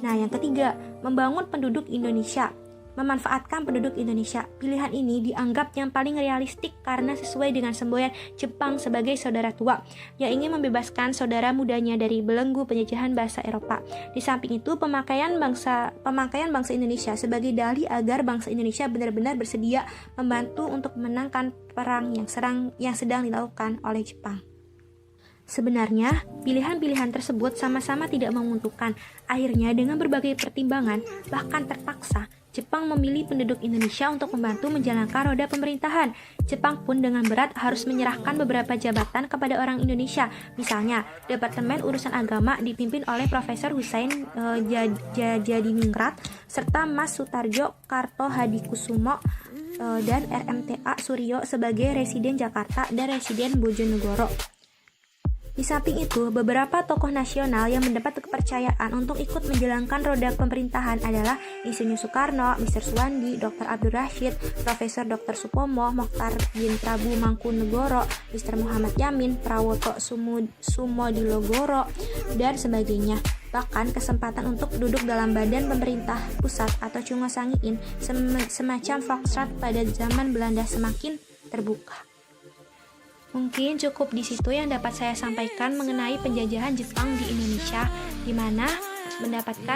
Nah, yang ketiga, membangun penduduk Indonesia. memanfaatkan penduduk Indonesia. Pilihan ini dianggap yang paling realistik karena sesuai dengan semboyan Jepang sebagai saudara tua yang ingin membebaskan saudara mudanya dari belenggu penjajahan bahasa Eropa. Di samping itu, pemakaian bangsa Indonesia sebagai dalih agar bangsa Indonesia benar-benar bersedia membantu untuk memenangkan perang yang sedang dilakukan oleh Jepang. Sebenarnya, pilihan-pilihan tersebut sama-sama tidak menguntungkan. Akhirnya, dengan berbagai pertimbangan, bahkan terpaksa, Jepang memilih penduduk Indonesia untuk membantu menjalankan roda pemerintahan. Jepang pun dengan berat harus menyerahkan beberapa jabatan kepada orang Indonesia. Misalnya, Departemen Urusan Agama dipimpin oleh Profesor Husain Jadiningrat, serta Mas Sutarjo Kartohadikusumo dan RMTA Suryo sebagai Residen Jakarta dan Residen Bojonegoro. Di samping itu, beberapa tokoh nasional yang mendapat kepercayaan untuk ikut menjalankan roda pemerintahan adalah Insinyur Soekarno, Mr. Suwandi, Dr. Abdul Rashid, Profesor Dr. Supomo, Mokhtar bin Prabu Mangkunegoro, Mr. Muhammad Yamin, Prawoto Sumodilogoro, dan sebagainya. Bahkan kesempatan untuk duduk dalam badan pemerintah pusat atau Cungosangiin semacam Volksraad pada zaman Belanda semakin terbuka. Mungkin cukup di situ yang dapat saya sampaikan mengenai penjajahan Jepang di Indonesia, di mana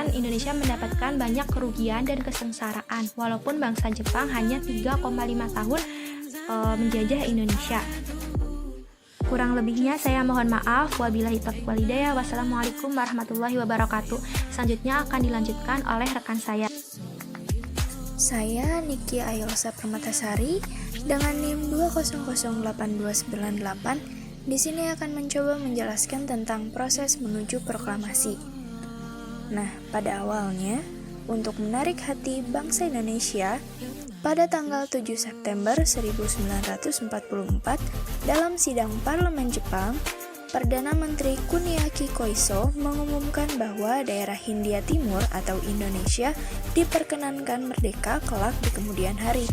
Indonesia mendapatkan banyak kerugian dan kesengsaraan, walaupun bangsa Jepang hanya 3,5 tahun menjajah Indonesia. Kurang lebihnya saya mohon maaf. Wabillahi taufiq wal hidayah. Wassalamualaikum warahmatullahi wabarakatuh. Selanjutnya akan dilanjutkan oleh rekan saya. Saya Niki Ayolsa Permatasari dengan NIM 2008298. Di sini akan mencoba menjelaskan tentang proses menuju proklamasi. Nah, pada awalnya, untuk menarik hati bangsa Indonesia, pada tanggal 7 September 1944, dalam sidang parlemen Jepang, Perdana Menteri Kuniaki Koiso mengumumkan bahwa daerah Hindia Timur atau Indonesia diperkenankan merdeka kelak di kemudian hari.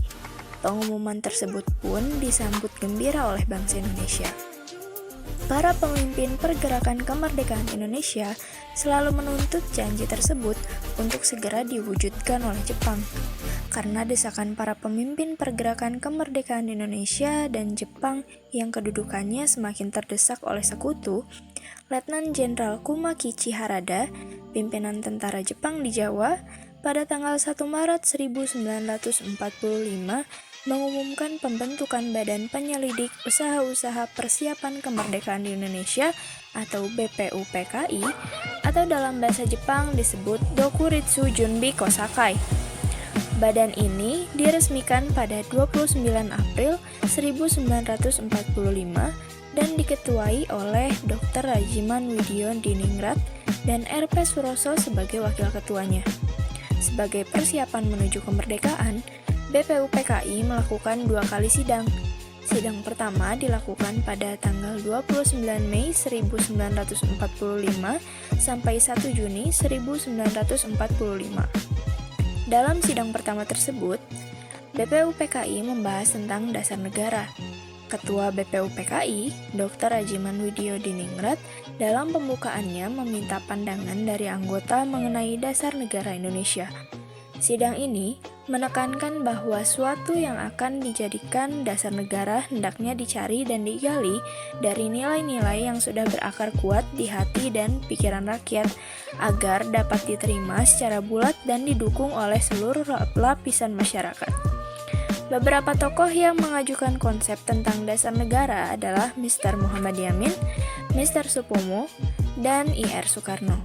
Pengumuman tersebut pun disambut gembira oleh bangsa Indonesia. Para pemimpin pergerakan kemerdekaan Indonesia selalu menuntut janji tersebut untuk segera diwujudkan oleh Jepang. Karena desakan para pemimpin pergerakan kemerdekaan Indonesia dan Jepang yang kedudukannya semakin terdesak oleh sekutu, Letnan Jenderal Kumakichi Harada, pimpinan tentara Jepang di Jawa, pada tanggal 1 Maret 1945 mengumumkan pembentukan Badan Penyelidik Usaha-Usaha Persiapan Kemerdekaan di Indonesia atau BPUPKI, atau dalam bahasa Jepang disebut Dokuritsu Junbi Kosakai. Badan ini diresmikan pada 29 April 1945 dan diketuai oleh Dr. Rajiman Widyo Diningrat dan R.P. Suroso sebagai wakil ketuanya. Sebagai persiapan menuju kemerdekaan, BPUPKI melakukan 2 kali sidang. Sidang pertama dilakukan pada tanggal 29 Mei 1945 sampai 1 Juni 1945. Dalam sidang pertama tersebut, BPUPKI membahas tentang dasar negara. Ketua BPUPKI, Dr. Rajiman Widyo Diningrat, dalam pembukaannya meminta pandangan dari anggota mengenai dasar negara Indonesia. Sidang ini menekankan bahwa suatu yang akan dijadikan dasar negara hendaknya dicari dan digali dari nilai-nilai yang sudah berakar kuat di hati dan pikiran rakyat agar dapat diterima secara bulat dan didukung oleh seluruh lapisan masyarakat. Beberapa tokoh yang mengajukan konsep tentang dasar negara adalah Mr. Muhammad Yamin, Mr. Supomo, dan I.R. Soekarno.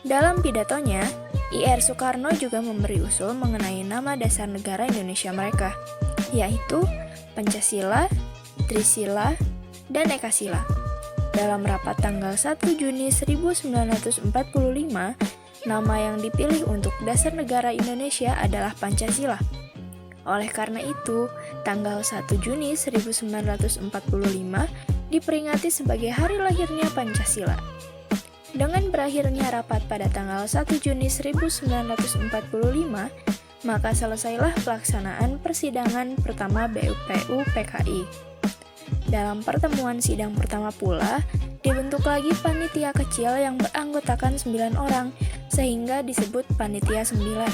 Dalam pidatonya, I.R. Soekarno juga memberi usul mengenai nama dasar negara Indonesia mereka, yaitu Pancasila, Trisila, dan Ekasila. Dalam rapat tanggal 1 Juni 1945, nama yang dipilih untuk dasar negara Indonesia adalah Pancasila. Oleh karena itu, tanggal 1 Juni 1945 diperingati sebagai hari lahirnya Pancasila. Dengan berakhirnya rapat pada tanggal 1 Juni 1945, maka selesailah pelaksanaan persidangan pertama BPUPKI. Dalam pertemuan sidang pertama pula, dibentuk lagi panitia kecil yang beranggotakan 9 orang, sehingga disebut Panitia 9.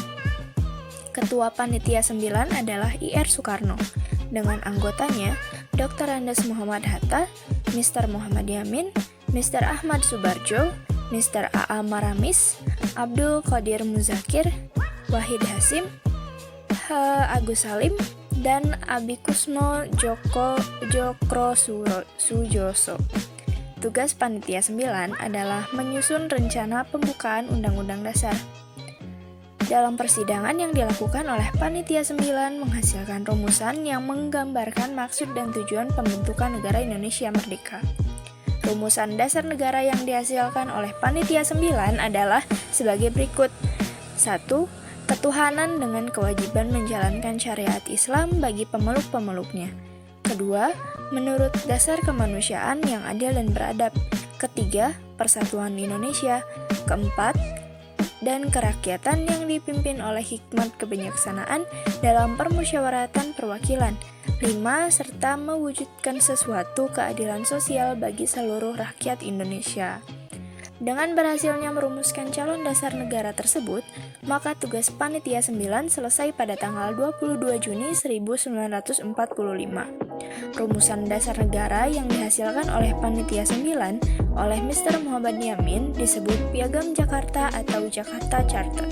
Ketua Panitia 9 adalah IR Soekarno, dengan anggotanya Dr. Andes Muhammad Hatta, Mr. Muhammad Yamin, Mr. Ahmad Subarjo, Mr. A.A. Maramis, Abdul Qadir Muzakir, Wahid Hasim, H. Agus Salim, dan Abikusno Jokro Sujoso. Tugas Panitia 9 adalah menyusun rencana pembukaan Undang-Undang Dasar. Dalam persidangan yang dilakukan oleh Panitia 9 menghasilkan rumusan yang menggambarkan maksud dan tujuan pembentukan negara Indonesia Merdeka. Rumusan dasar negara yang dihasilkan oleh Panitia 9 adalah sebagai berikut. 1. Ketuhanan dengan kewajiban menjalankan syariat Islam bagi pemeluk-pemeluknya. 2. Menurut dasar kemanusiaan yang adil dan beradab. 3. Persatuan Indonesia. 4. Dan kerakyatan yang dipimpin oleh hikmat kebijaksanaan dalam permusyawaratan perwakilan. 5. Serta mewujudkan sesuatu keadilan sosial bagi seluruh rakyat Indonesia. Dengan berhasilnya merumuskan calon dasar negara tersebut, maka tugas Panitia 9 selesai pada tanggal 22 Juni 1945. Rumusan dasar negara yang dihasilkan oleh Panitia 9 oleh Mr. Muhammad Yamin disebut Piagam Jakarta atau Jakarta Charter.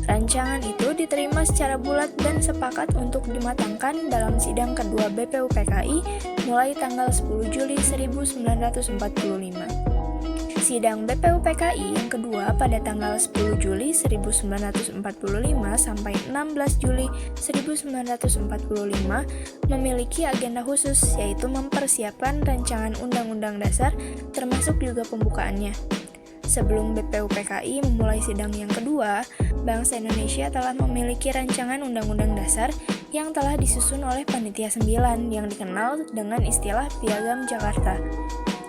Rancangan itu diterima secara bulat dan sepakat untuk dimatangkan dalam sidang kedua BPUPKI mulai tanggal 10 Juli 1945. Sidang BPUPKI yang kedua pada tanggal 10 Juli 1945 sampai 16 Juli 1945 memiliki agenda khusus, yaitu mempersiapkan rancangan Undang-Undang Dasar termasuk juga pembukaannya. Sebelum BPUPKI memulai sidang yang kedua, bangsa Indonesia telah memiliki rancangan Undang-Undang Dasar yang telah disusun oleh Panitia 9 yang dikenal dengan istilah Piagam Jakarta.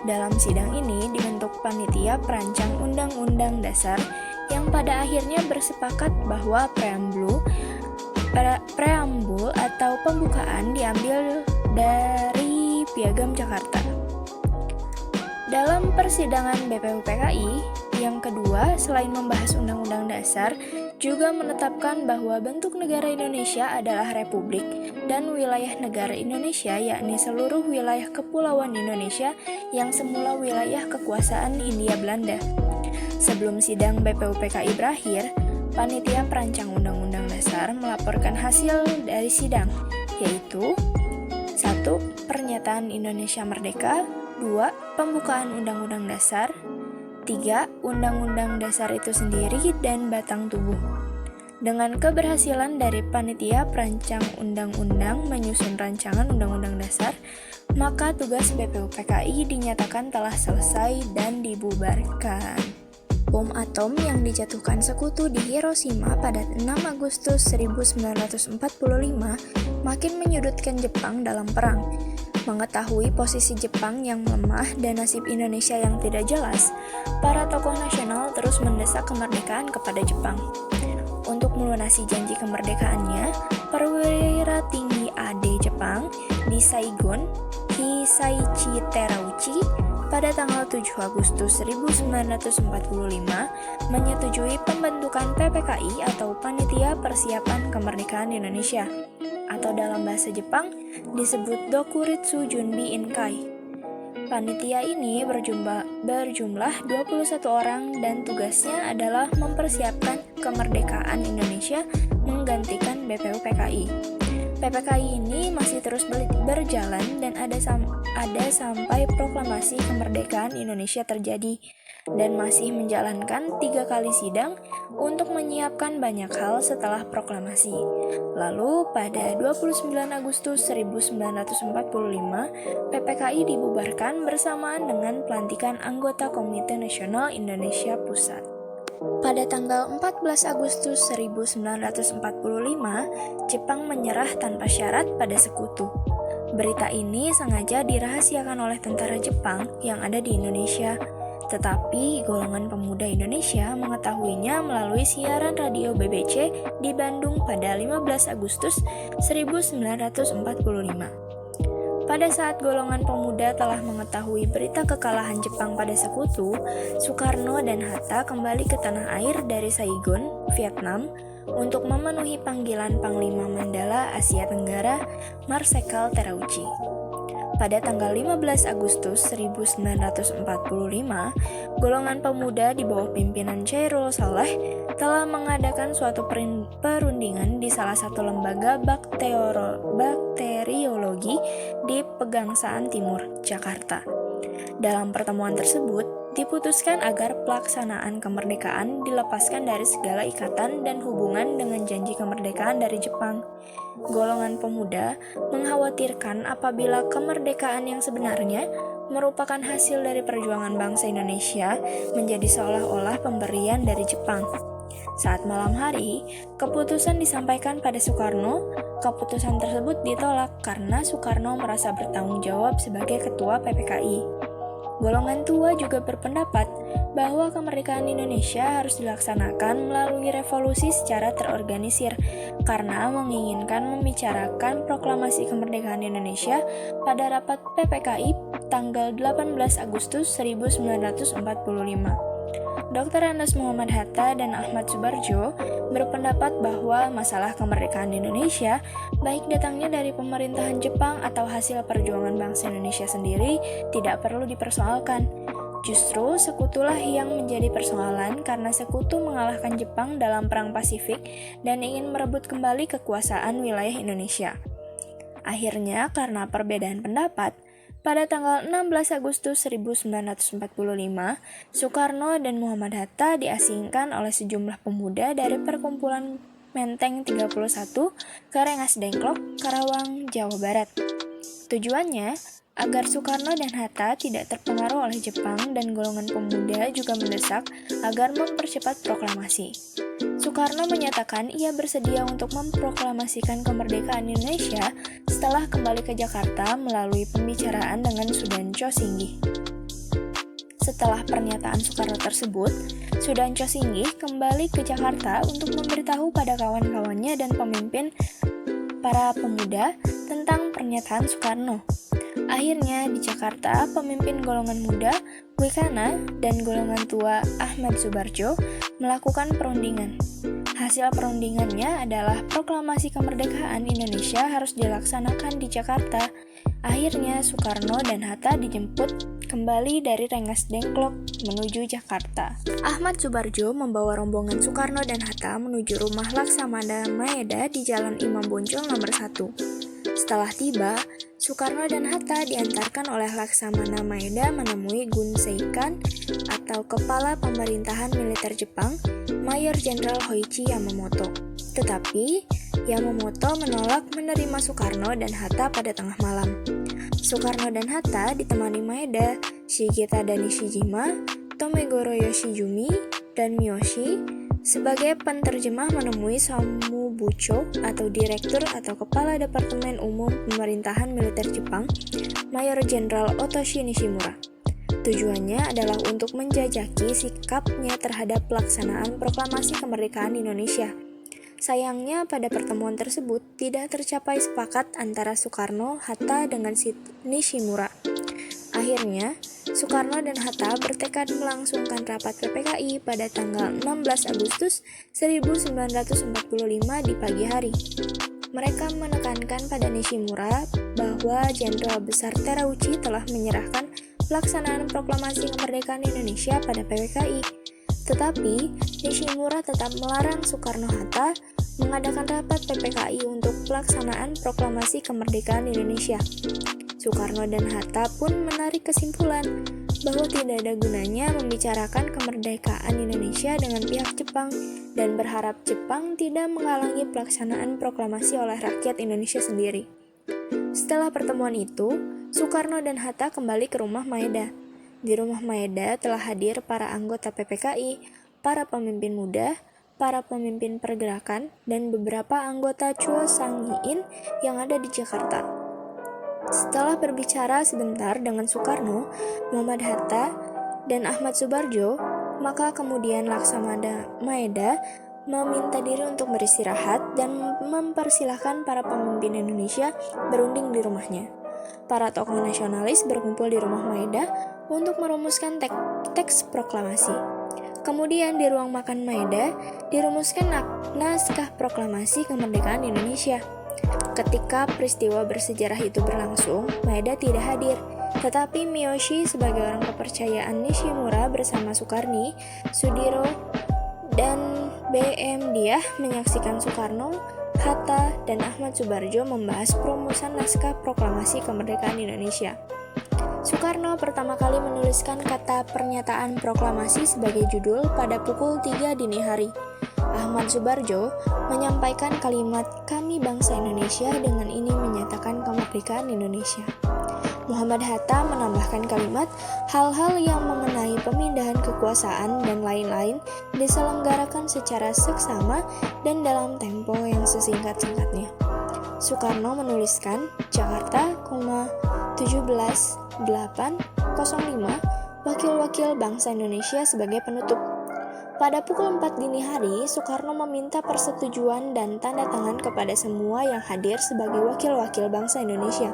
Dalam sidang ini dibentuk Panitia Perancang Undang-Undang Dasar yang pada akhirnya bersepakat bahwa preambul atau pembukaan diambil dari Piagam Jakarta. Dalam persidangan BPUPKI yang kedua, selain membahas Undang-Undang Dasar, juga menetapkan bahwa bentuk negara Indonesia adalah republik dan wilayah negara Indonesia yakni seluruh wilayah kepulauan Indonesia yang semula wilayah kekuasaan Hindia Belanda. Sebelum sidang BPUPKI berakhir, Panitia Perancang Undang-Undang Dasar melaporkan hasil dari sidang, yaitu 1. Pernyataan Indonesia Merdeka. 2. Pembukaan Undang-Undang Dasar. 3. Undang-Undang Dasar itu sendiri dan batang tubuh. Dengan keberhasilan dari Panitia Perancang Undang-Undang menyusun rancangan Undang-Undang Dasar, maka tugas BPUPKI dinyatakan telah selesai dan dibubarkan. Bom atom yang dijatuhkan sekutu di Hiroshima pada 6 Agustus 1945 makin menyudutkan Jepang dalam perang. Mengetahui posisi Jepang yang lemah dan nasib Indonesia yang tidak jelas, para tokoh nasional terus mendesak kemerdekaan kepada Jepang. Untuk melunasi janji kemerdekaannya, perwira tinggi AD Jepang di Saigon, Hisaichi Terauchi, pada tanggal 7 Agustus 1945 menyetujui pembentukan PPKI atau Panitia Persiapan Kemerdekaan Indonesia, atau dalam bahasa Jepang disebut Dokuritsu Junbi Inkai. Panitia ini berjumlah 21 orang dan tugasnya adalah mempersiapkan kemerdekaan Indonesia menggantikan BPUPKI. PPKI ini masih terus berjalan dan ada sampai proklamasi kemerdekaan Indonesia terjadi dan masih menjalankan 3 kali sidang untuk menyiapkan banyak hal setelah proklamasi. Lalu pada 29 Agustus 1945, PPKI dibubarkan bersamaan dengan pelantikan anggota Komite Nasional Indonesia Pusat. Pada tanggal 14 Agustus 1945, Jepang menyerah tanpa syarat pada sekutu. Berita ini sengaja dirahasiakan oleh tentara Jepang yang ada di Indonesia, tetapi golongan pemuda Indonesia mengetahuinya melalui siaran radio BBC di Bandung pada 15 Agustus 1945. Pada saat golongan pemuda telah mengetahui berita kekalahan Jepang pada sekutu, Soekarno dan Hatta kembali ke tanah air dari Saigon, Vietnam, untuk memenuhi panggilan Panglima Mandala Asia Tenggara, Marsikal Terauchi. Pada tanggal 15 Agustus 1945, golongan pemuda di bawah pimpinan Chairul Saleh telah mengadakan suatu perundingan di salah satu lembaga bakteriologi di Pegangsaan Timur, Jakarta. Dalam pertemuan tersebut, diputuskan agar pelaksanaan kemerdekaan dilepaskan dari segala ikatan dan hubungan dengan janji kemerdekaan dari Jepang. Golongan pemuda mengkhawatirkan apabila kemerdekaan yang sebenarnya merupakan hasil dari perjuangan bangsa Indonesia menjadi seolah-olah pemberian dari Jepang. Saat malam hari, keputusan disampaikan pada Soekarno. Keputusan tersebut ditolak karena Soekarno merasa bertanggung jawab sebagai ketua PPKI. Golongan tua juga berpendapat bahwa kemerdekaan Indonesia harus dilaksanakan melalui revolusi secara terorganisir karena menginginkan membicarakan proklamasi kemerdekaan Indonesia pada rapat PPKI tanggal 18 Agustus 1945. Dr. Andes Muhammad Hatta dan Ahmad Subarjo berpendapat bahwa masalah kemerdekaan Indonesia, baik datangnya dari pemerintahan Jepang atau hasil perjuangan bangsa Indonesia sendiri, tidak perlu dipersoalkan. Justru sekutulah yang menjadi persoalan karena sekutu mengalahkan Jepang dalam Perang Pasifik dan ingin merebut kembali kekuasaan wilayah Indonesia. Akhirnya, karena perbedaan pendapat, pada tanggal 16 Agustus 1945, Soekarno dan Muhammad Hatta diasingkan oleh sejumlah pemuda dari perkumpulan Menteng 31 ke Rengas Dengklok, Karawang, Jawa Barat. Tujuannya agar Soekarno dan Hatta tidak terpengaruh oleh Jepang, dan golongan pemuda juga mendesak agar mempercepat proklamasi. Soekarno menyatakan ia bersedia untuk memproklamasikan kemerdekaan Indonesia setelah kembali ke Jakarta melalui pembicaraan dengan Sudancho Singgih. Setelah pernyataan Soekarno tersebut, Sudancho Singgih kembali ke Jakarta untuk memberitahu pada kawan-kawannya dan pemimpin para pemuda tentang pernyataan Soekarno. Akhirnya di Jakarta, pemimpin golongan muda, Wikana, dan golongan tua, Ahmad Subarjo, melakukan perundingan. Hasil perundingannya adalah proklamasi kemerdekaan Indonesia harus dilaksanakan di Jakarta. Akhirnya Soekarno dan Hatta dijemput kembali dari Rengas Dengklok menuju Jakarta. Ahmad Subarjo membawa rombongan Soekarno dan Hatta menuju rumah Laksamana Maeda di Jalan Imam Bonjol nomor 1. Setelah tiba, Soekarno dan Hatta diantarkan oleh Laksamana Maeda menemui Gun Seikan atau Kepala Pemerintahan Militer Jepang, Mayor Jenderal Hoichi Yamamoto. Tetapi, Yamamoto menolak menerima Soekarno dan Hatta pada tengah malam. Soekarno dan Hatta ditemani Maeda, Shigeta Nishijima, Tomegoro Yoshizumi, dan Miyoshi sebagai penterjemah menemui Samu Bucho atau Direktur atau Kepala Departemen Umum Pemerintahan Militer Jepang, Mayor Jenderal Otoshi Nishimura. Tujuannya adalah untuk menjajaki sikapnya terhadap pelaksanaan proklamasi kemerdekaan Indonesia. Sayangnya pada pertemuan tersebut tidak tercapai sepakat antara Soekarno, Hatta dengan Nishimura. Akhirnya, Soekarno dan Hatta bertekad melangsungkan rapat PPKI pada tanggal 16 Agustus 1945 di pagi hari. Mereka menekankan pada Nishimura bahwa Jenderal Besar Terauchi telah menyerahkan pelaksanaan proklamasi kemerdekaan Indonesia pada PPKI. Tetapi, Nishimura tetap melarang Soekarno-Hatta mengadakan rapat PPKI untuk pelaksanaan proklamasi kemerdekaan Indonesia. Soekarno dan Hatta pun menarik kesimpulan bahwa tidak ada gunanya membicarakan kemerdekaan Indonesia dengan pihak Jepang dan berharap Jepang tidak menghalangi pelaksanaan proklamasi oleh rakyat Indonesia sendiri. Setelah pertemuan itu, Soekarno dan Hatta kembali ke rumah Maeda. Di rumah Maeda telah hadir para anggota PPKI, para pemimpin muda, para pemimpin pergerakan, dan beberapa anggota Chuo Sanghiin yang ada di Jakarta. Setelah berbicara sebentar dengan Soekarno, Muhammad Hatta, dan Ahmad Subarjo, maka kemudian Laksamana Maeda meminta diri untuk beristirahat dan mempersilahkan para pemimpin Indonesia berunding di rumahnya. Para tokoh nasionalis berkumpul di rumah Maeda untuk merumuskan teks proklamasi. Kemudian di ruang makan Maeda dirumuskan naskah proklamasi kemerdekaan Indonesia. Ketika peristiwa bersejarah itu berlangsung, Maeda tidak hadir, tetapi Miyoshi sebagai orang kepercayaan Nishimura bersama Sukarni, Sudiro, dan B.M. Diah menyaksikan Soekarno, Hatta, dan Ahmad Subarjo membahas perumusan naskah proklamasi kemerdekaan Indonesia. Soekarno pertama kali menuliskan kata pernyataan proklamasi sebagai judul pada pukul 3 dini hari. Ahmad Subarjo menyampaikan kalimat "Kami bangsa Indonesia dengan ini menyatakan kemerdekaan Indonesia". Muhammad Hatta menambahkan kalimat "hal-hal yang mengenai pemindahan kekuasaan dan lain-lain diselenggarakan secara seksama dan dalam tempo yang sesingkat-singkatnya". Soekarno menuliskan Jakarta, 17/8/05 wakil-wakil bangsa Indonesia sebagai penutup. Pada pukul 4 dini hari, Soekarno meminta persetujuan dan tanda tangan kepada semua yang hadir sebagai wakil-wakil bangsa Indonesia.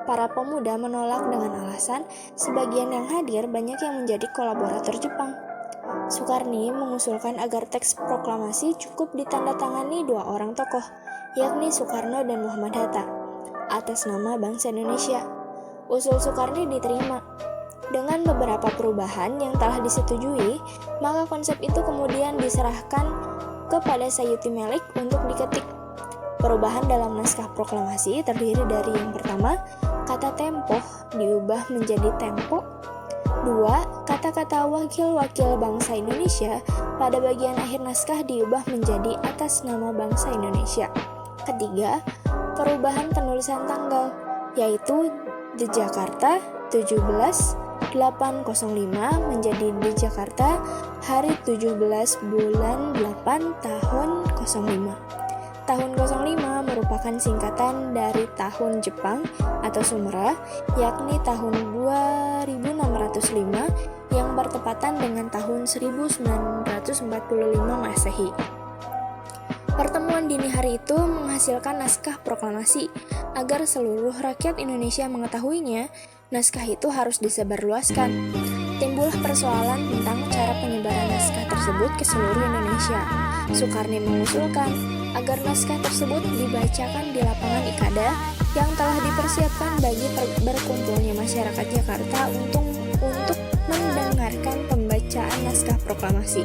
Para pemuda menolak dengan alasan sebagian yang hadir banyak yang menjadi kolaborator Jepang. Soekarni mengusulkan agar teks proklamasi cukup ditandatangani 2 orang tokoh, yakni Soekarno dan Muhammad Hatta, atas nama bangsa Indonesia. Usul Soekarni diterima. Dengan beberapa perubahan yang telah disetujui, maka konsep itu kemudian diserahkan kepada Sayuti Melik untuk diketik. Perubahan dalam naskah proklamasi terdiri dari yang pertama, kata tempo diubah menjadi tempo. 2. Kata-kata wakil-wakil bangsa Indonesia pada bagian akhir naskah diubah menjadi atas nama bangsa Indonesia. Ketiga, perubahan penulisan tanggal, yaitu di Jakarta 17/8/05 menjadi di Jakarta hari 17 bulan 8 tahun 05. Tahun 05 merupakan singkatan dari tahun Jepang atau Sumera, yakni tahun 2605 yang bertepatan dengan tahun 1945 Masehi. Pertemuan dini hari itu menghasilkan naskah proklamasi. Agar seluruh rakyat Indonesia mengetahuinya, naskah itu harus disebarluaskan. Timbullah persoalan tentang cara penyebaran naskah tersebut ke seluruh Indonesia. Soekarni mengusulkan agar naskah tersebut dibacakan di lapangan Ikada yang telah dipersiapkan bagi berkumpulnya masyarakat Jakarta untuk mendengarkan pembacaan naskah proklamasi.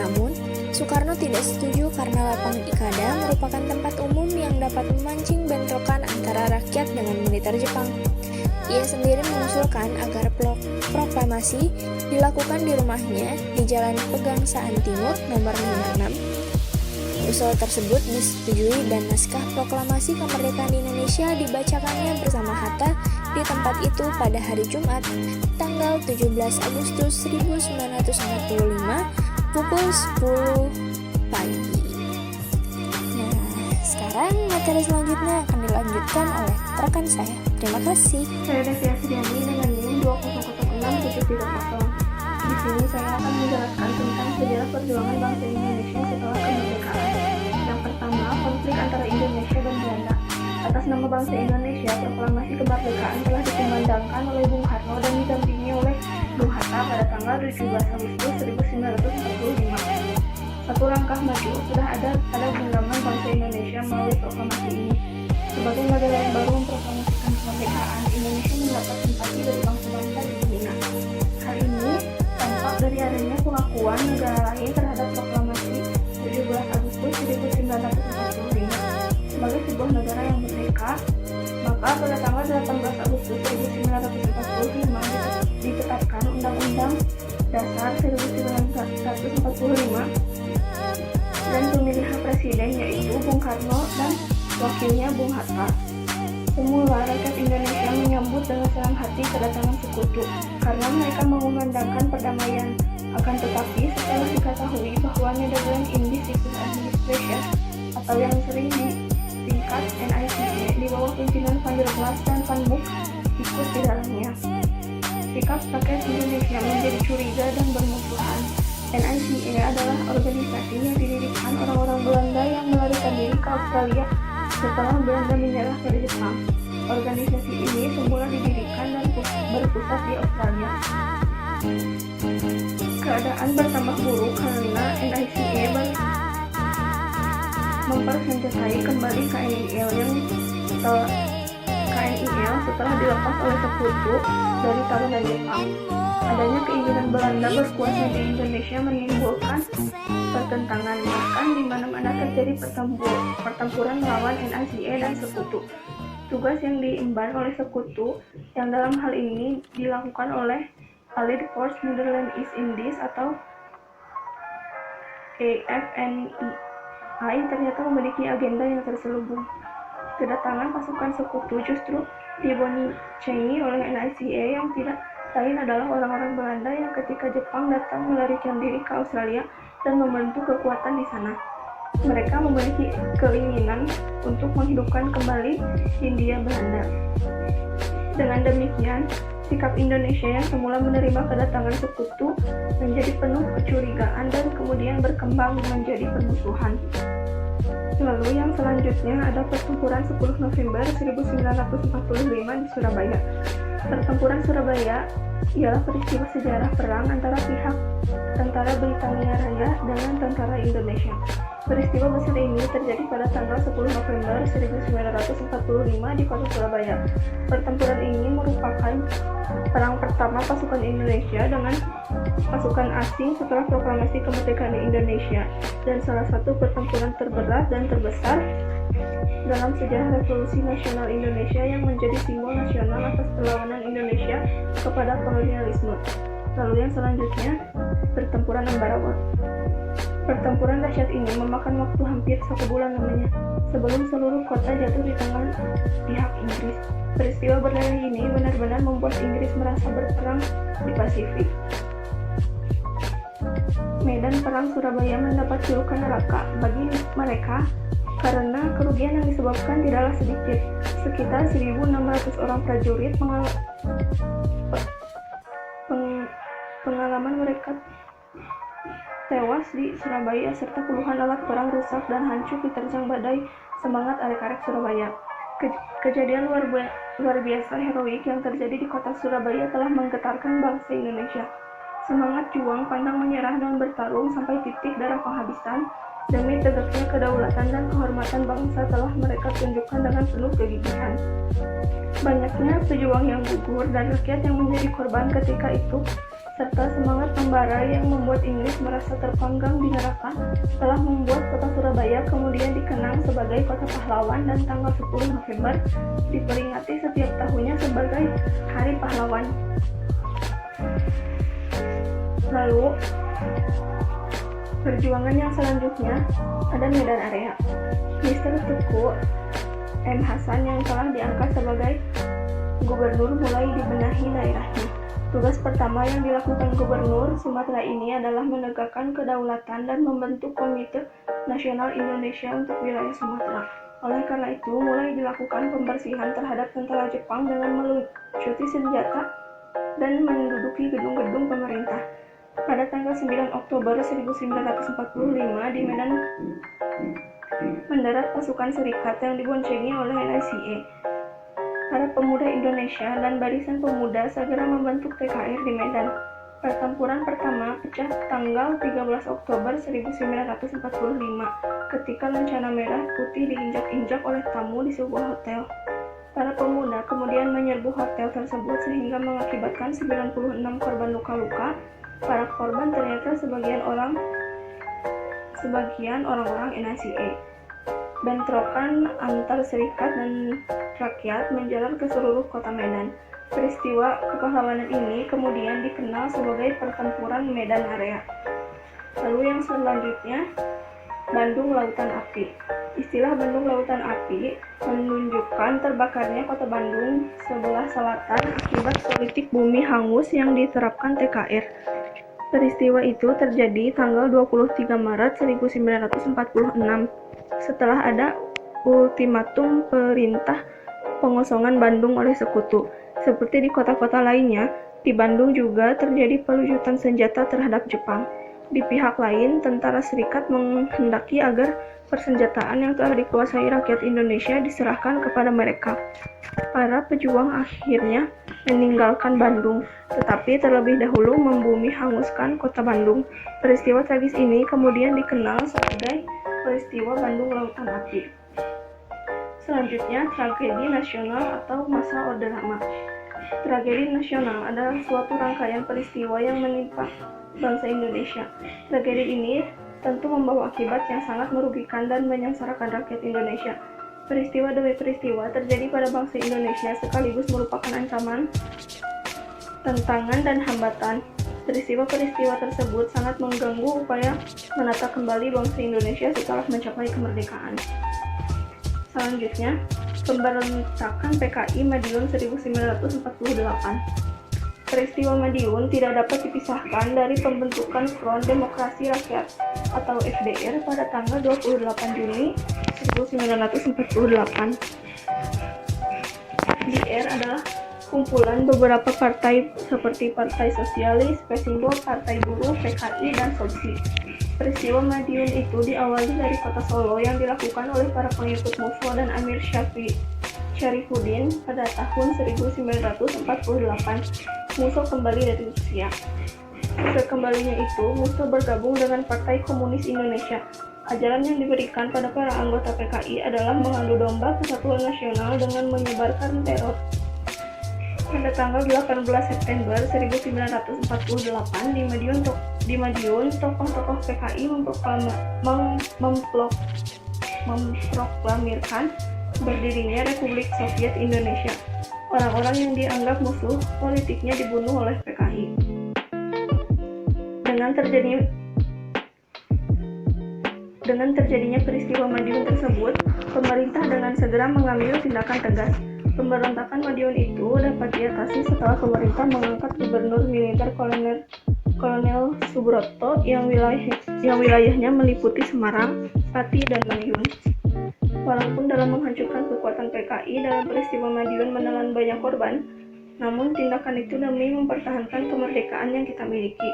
Namun, Soekarno tidak setuju karena lapangan Ikada merupakan tempat umum yang dapat memancing bentrokan antara rakyat dengan militer Jepang. Ia sendiri mengusulkan agar proklamasi dilakukan di rumahnya di Jalan Pegangsaan Timur nomor 56. Usul tersebut disetujui dan naskah proklamasi kemerdekaan Indonesia dibacakannya bersama Hatta di tempat itu pada hari Jumat, tanggal 17 Agustus 1945 pukul 10 pagi. Nah, sekarang materi selanjutnya akan dilanjutkan oleh rekan saya. Terima kasih. Saya Devia Sudiani dengan NIM 2006730. Di sini saya akan menjelaskan tentang sejarah perjuangan bangsa Indonesia setelah kemerdekaan. Yang pertama, konflik antara Indonesia dan Belanda. Atas nama bangsa Indonesia, proklamasi kemerdekaan telah dikumandangkan oleh Bung Karno dan didampingi oleh Bung Hatta pada tanggal 17 Agustus 1945. Satu langkah maju sudah ada pada genggaman bangsa Indonesia melalui proklamasi ini. Sebagai negara yang baru memproklamasikan kemerdekaan, Indonesia mendapat simpati dari bangsa-bangsa di dunia. Hal ini tampak dari adanya pengakuan negara lain terhadap proklamasi 17 Agustus 1945 sebagai sebuah negara yang merdeka. Maka pada tanggal 18 Agustus 1945 ditetapkan Undang-Undang Dasar 1945 dan pemilihan presiden yaitu Bung Karno dan wakilnya Bung Hatta. Semula rakyat Indonesia menyambut dengan senang hati kedatangan sekutu karena mereka mengumandangkan perdamaian. Akan tetapi setelah diketahui bahwa Netherlands Independent Administration atau yang sering disingkat NICE di bawah pimpinan Van der Waals dan Van Mook ikut di dalamnya, sikap rakyat Indonesia menjadi curiga dan bermusuhan. NICE adalah organisasi yang didirikan orang-orang Belanda yang melarikan diri ke Australia setelah Belanda menyerah pada Jepang. Organisasi ini semula didirikan dan berpusat di Australia. keadaan bertambah buruk karena NICE mempersenjatai kembali KNIL setelah dilepas oleh Sekutu dari taruhan Jepang. Adanya keinginan Belanda berkuasa di Indonesia menimbulkan pertentangan, bahkan di mana-mana terjadi pertempuran melawan NICE dan Sekutu. Tugas yang diemban oleh Sekutu, yang dalam hal ini dilakukan oleh Allied Force Netherlands East Indies atau AFNI, ternyata memiliki agenda yang terselubung. Kedatangan pasukan Sekutu justru diboncengi oleh NICE yang tidak lain adalah orang-orang Belanda yang ketika Jepang datang melarikan diri ke Australia dan membentuk kekuatan di sana. Mereka memiliki keinginan untuk menghidupkan kembali Hindia Belanda. Dengan demikian, sikap Indonesia yang semula menerima kedatangan Sekutu menjadi penuh kecurigaan dan kemudian berkembang menjadi permusuhan. Lalu yang selanjutnya ada pertempuran 10 November 1945 di Surabaya. Pertempuran Surabaya ialah peristiwa sejarah perang antara pihak Tentara Britania Raya dengan Tentara Indonesia. Peristiwa besar ini terjadi pada tanggal 10 November 1945 di kota Surabaya. Pertempuran ini merupakan perang pertama pasukan Indonesia dengan pasukan asing setelah proklamasi kemerdekaan Indonesia dan salah satu pertempuran terberat dan terbesar dalam sejarah Revolusi Nasional Indonesia yang menjadi simbol nasional atas perlawanan Indonesia kepada kolonialisme. Lalu yang selanjutnya, pertempuran Ambarawa. Pertempuran dahsyat ini memakan waktu hampir 1 bulan lamanya sebelum seluruh kota jatuh di tangan pihak Inggris. Peristiwa berdarah ini benar-benar membuat Inggris merasa berperang di Pasifik. Medan Perang Surabaya mendapat julukan neraka bagi mereka karena kerugian yang disebabkan tidaklah sedikit. Sekitar 1.600 orang prajurit pengalaman mereka tewas di Surabaya serta puluhan alat perang rusak dan hancur diterjang badai semangat arek-arek Surabaya. Kejadian luar biasa heroik yang terjadi di kota Surabaya telah menggetarkan bangsa Indonesia. Semangat juang, pantang menyerah dan bertarung sampai titik darah penghabisan demi tegaknya kedaulatan dan kehormatan bangsa telah mereka tunjukkan dengan penuh kegigihan. Banyaknya pejuang yang gugur dan rakyat yang menjadi korban ketika itu, serta semangat membara yang membuat Inggris merasa terpanggang di neraka telah membuat kota Surabaya kemudian dikenang sebagai kota pahlawan dan tanggal 10 November diperingati setiap tahunnya sebagai Hari Pahlawan. Lalu, perjuangan yang selanjutnya ada Medan Area. Mr. Teguh M. Hasan yang telah diangkat sebagai gubernur mulai dibenahi daerahnya. Tugas pertama yang dilakukan Gubernur Sumatera ini adalah menegakkan kedaulatan dan membentuk Komite Nasional Indonesia untuk wilayah Sumatera. Oleh karena itu, mulai dilakukan pembersihan terhadap tentara Jepang dengan melucuti senjata dan menduduki gedung-gedung pemerintah. Pada tanggal 9 Oktober 1945 di Medan mendarat pasukan serikat yang diboncengi oleh NICE. Para pemuda Indonesia dan barisan pemuda segera membentuk TKR di Medan. Pertempuran pertama pecah tanggal 13 Oktober 1945 ketika lencana merah putih diinjak-injak oleh tamu di sebuah hotel. Para pemuda kemudian menyerbu hotel tersebut sehingga mengakibatkan 96 korban luka-luka. Para korban ternyata sebagian orang-orang NICE. Bentrokan antar serikat dan rakyat menjalar ke seluruh kota Medan. Peristiwa kepahlawanan ini kemudian dikenal sebagai Pertempuran Medan Area. Lalu yang selanjutnya, Bandung Lautan Api. Istilah Bandung Lautan Api menunjukkan terbakarnya kota Bandung sebelah selatan akibat politik bumi hangus yang diterapkan TKR. Peristiwa itu terjadi tanggal 23 Maret 1946. Setelah ada ultimatum perintah pengosongan Bandung oleh Sekutu. Seperti di kota-kota lainnya, di Bandung juga terjadi pelucutan senjata terhadap Jepang. Di pihak lain, Tentara Serikat menghendaki agar persenjataan yang telah dikuasai rakyat Indonesia diserahkan kepada mereka. Para pejuang akhirnya meninggalkan Bandung, tetapi terlebih dahulu membumi hanguskan kota Bandung. Peristiwa tragis ini kemudian dikenal sebagai peristiwa Bandung Lautan Api. Selanjutnya, tragedi nasional atau masa Orde Lama. Tragedi nasional adalah suatu rangkaian peristiwa yang menimpa bangsa Indonesia. Tragedi ini tentu membawa akibat yang sangat merugikan dan menyengsarakan rakyat Indonesia. Peristiwa demi peristiwa terjadi pada bangsa Indonesia sekaligus merupakan ancaman, tantangan, dan hambatan. Peristiwa-peristiwa tersebut sangat mengganggu upaya menata kembali bangsa Indonesia setelah mencapai kemerdekaan. Selanjutnya, pemberontakan PKI Madiun 1948. Peristiwa Madiun tidak dapat dipisahkan dari pembentukan Front Demokrasi Rakyat atau FDR pada tanggal 28 Juni 1948. FDR adalah kumpulan beberapa partai seperti Partai Sosialis, Pesindo, Partai Buruh, PKI, dan Sopsi. Peristiwa Madiun itu diawali dari kota Solo yang dilakukan oleh para pengikut Mufo dan Amir Syarifuddin pada tahun 1948. Musso kembali dari Rusia. Sekembalinya itu, Musso bergabung dengan Partai Komunis Indonesia. Ajaran yang diberikan pada para anggota PKI adalah mengadu domba kesatuan nasional dengan menyebarkan teror. Pada tanggal 18 September 1948 di Madiun, tokoh-tokoh PKI memproklamirkan berdirinya Republik Soviet Indonesia. Orang-orang yang dianggap musuh politiknya dibunuh oleh PKI. Dengan terjadinya peristiwa Madiun tersebut, pemerintah dengan segera mengambil tindakan tegas. Pemberontakan Madiun itu dapat diatasi setelah pemerintah mengangkat gubernur militer Kolonel Subroto yang wilayahnya meliputi Semarang, Pati, dan Madiun. Walaupun dalam menghancurkan kekuatan PKI dalam peristiwa Madiun menelan banyak korban, namun tindakan itu demi mempertahankan kemerdekaan yang kita miliki.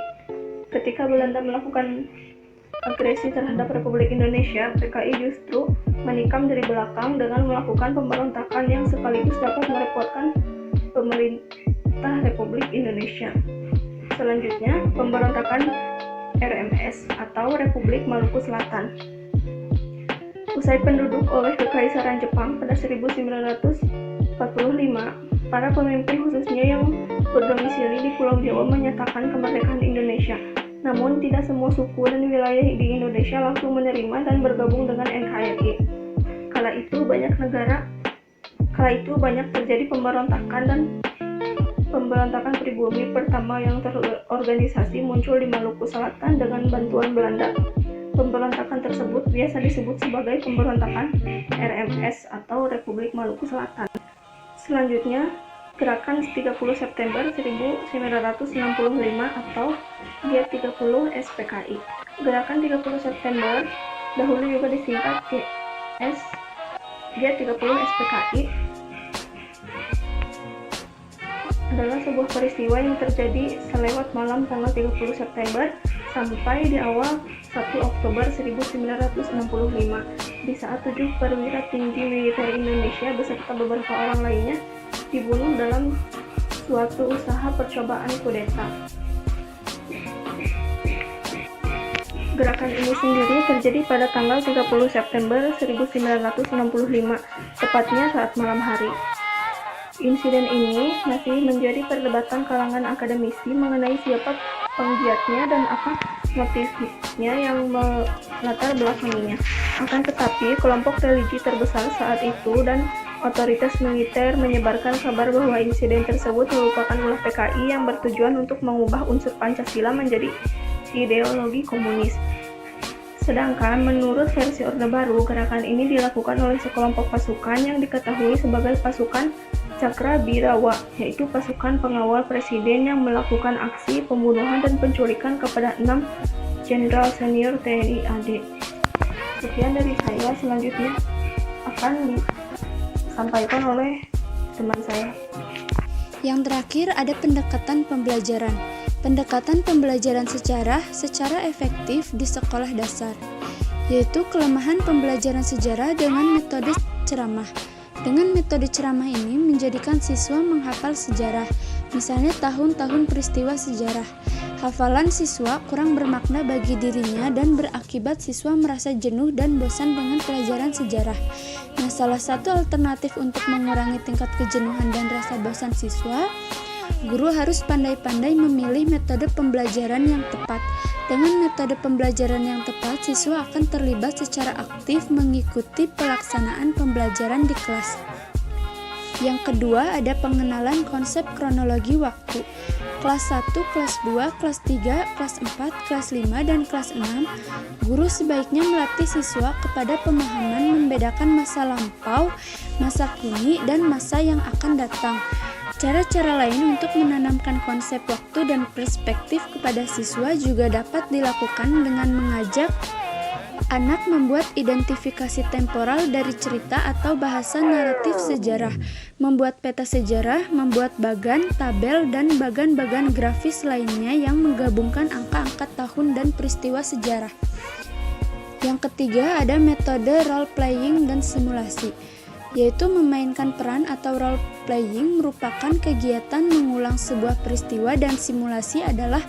Ketika Belanda melakukan agresi terhadap Republik Indonesia, PKI justru menikam dari belakang dengan melakukan pemberontakan yang sekaligus dapat merepotkan pemerintah Republik Indonesia. Selanjutnya, pemberontakan RMS atau Republik Maluku Selatan. Usai penduduk oleh Kekaisaran Jepang pada 1945, para pemimpin khususnya yang berdomisili di Pulau Jawa menyatakan kemerdekaan Indonesia. Namun, tidak semua suku dan wilayah di Indonesia langsung menerima dan bergabung dengan NKRI. Kala itu banyak terjadi pemberontakan dan pemberontakan pribumi pertama yang terorganisasi muncul di Maluku Selatan dengan bantuan Belanda. Pemberontakan tersebut biasa disebut sebagai pemberontakan RMS atau Republik Maluku Selatan. Selanjutnya, Gerakan 30 September 1965 atau G30 SPKI. Gerakan 30 September dahulu juga disingkat G30 SPKI adalah sebuah peristiwa yang terjadi selewat malam tanggal 30 September sampai di awal 1 Oktober 1965 di saat 7 perwira tinggi militer Indonesia beserta beberapa orang lainnya dibunuh dalam suatu usaha percobaan kudeta. Gerakan ini sendiri terjadi pada tanggal 30 September 1965, tepatnya saat malam hari. Insiden ini masih menjadi perdebatan kalangan akademisi mengenai siapa penggiatnya dan apa motifnya yang melatar belakanginya. Akan tetapi, kelompok religi terbesar saat itu dan otoritas militer menyebarkan kabar bahwa insiden tersebut merupakan ulah PKI yang bertujuan untuk mengubah unsur Pancasila menjadi ideologi komunis. Sedangkan menurut versi Orde Baru, gerakan ini dilakukan oleh sekelompok pasukan yang diketahui sebagai pasukan Cakrabirawa, yaitu pasukan pengawal presiden yang melakukan aksi pembunuhan dan penculikan kepada 6 jenderal senior TNI AD. Sekian dari saya, selanjutnya akan disampaikan oleh teman saya. Yang terakhir ada pendekatan pembelajaran. pendekatan pembelajaran sejarah secara efektif di sekolah dasar, yaitu kelemahan pembelajaran sejarah dengan metode ceramah. Dengan metode ceramah ini menjadikan siswa menghafal sejarah, misalnya tahun-tahun peristiwa sejarah. Hafalan siswa kurang bermakna bagi dirinya dan berakibat siswa merasa jenuh dan bosan dengan pelajaran sejarah. Nah, salah satu alternatif untuk mengurangi tingkat kejenuhan dan rasa bosan siswa, guru harus pandai-pandai memilih metode pembelajaran yang tepat. Dengan metode pembelajaran yang tepat, siswa akan terlibat secara aktif mengikuti pelaksanaan pembelajaran di kelas. Yang kedua, ada pengenalan konsep kronologi waktu. Kelas 1, kelas 2, kelas 3, kelas 4, kelas 5, dan kelas 6, guru sebaiknya melatih siswa kepada pemahaman membedakan masa lampau, masa kini, dan masa yang akan datang. Cara-cara lain untuk menanamkan konsep waktu dan perspektif kepada siswa juga dapat dilakukan dengan mengajak anak membuat identifikasi temporal dari cerita atau bahasa naratif sejarah, membuat peta sejarah, membuat bagan, tabel, dan bagan-bagan grafis lainnya yang menggabungkan angka-angka tahun dan peristiwa sejarah. Yang ketiga, ada metode role playing dan simulasi, yaitu memainkan peran atau role playing merupakan kegiatan mengulang sebuah peristiwa, dan simulasi adalah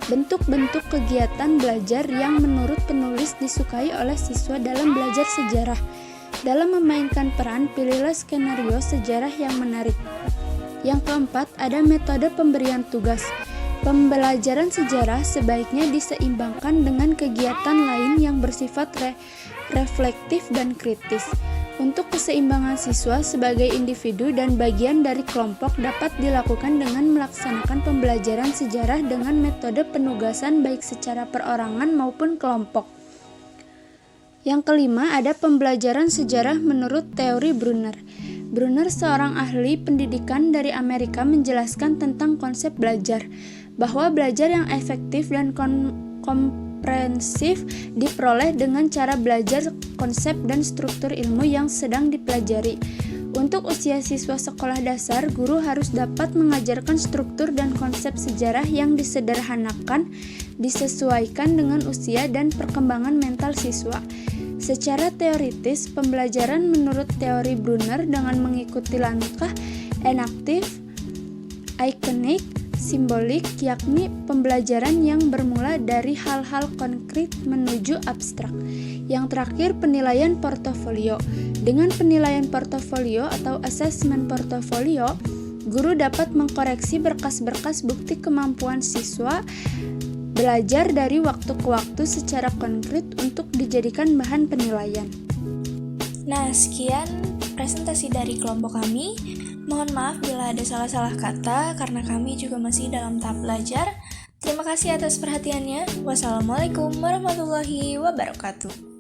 bentuk-bentuk kegiatan belajar yang menurut penulis disukai oleh siswa dalam belajar sejarah. Dalam memainkan peran, pilihlah skenario sejarah yang menarik. Yang keempat, ada metode pemberian tugas. Pembelajaran sejarah sebaiknya diseimbangkan dengan kegiatan lain yang bersifat reflektif dan kritis. Untuk keseimbangan siswa sebagai individu dan bagian dari kelompok dapat dilakukan dengan melaksanakan pembelajaran sejarah dengan metode penugasan baik secara perorangan maupun kelompok. Yang kelima, ada pembelajaran sejarah menurut teori Brunner. Brunner, seorang ahli pendidikan dari Amerika, menjelaskan tentang konsep belajar, bahwa belajar yang efektif dan komprehensif diperoleh dengan cara belajar konsep dan struktur ilmu yang sedang dipelajari. Untuk usia siswa sekolah dasar, guru harus dapat mengajarkan struktur dan konsep sejarah yang disederhanakan, disesuaikan dengan usia dan perkembangan mental siswa. Secara teoritis, pembelajaran menurut teori Brunner dengan mengikuti langkah enaktif, ikonik, simbolik, yakni pembelajaran yang bermula dari hal-hal konkret menuju abstrak. Yang terakhir, penilaian portofolio. Dengan penilaian portofolio atau asesmen portofolio, guru dapat mengkoreksi berkas-berkas bukti kemampuan siswa belajar dari waktu ke waktu secara konkret untuk dijadikan bahan penilaian. Nah, sekian presentasi dari kelompok kami. Mohon maaf bila ada salah-salah kata karena kami juga masih dalam tahap belajar. Terima kasih atas perhatiannya. Wassalamualaikum warahmatullahi wabarakatuh.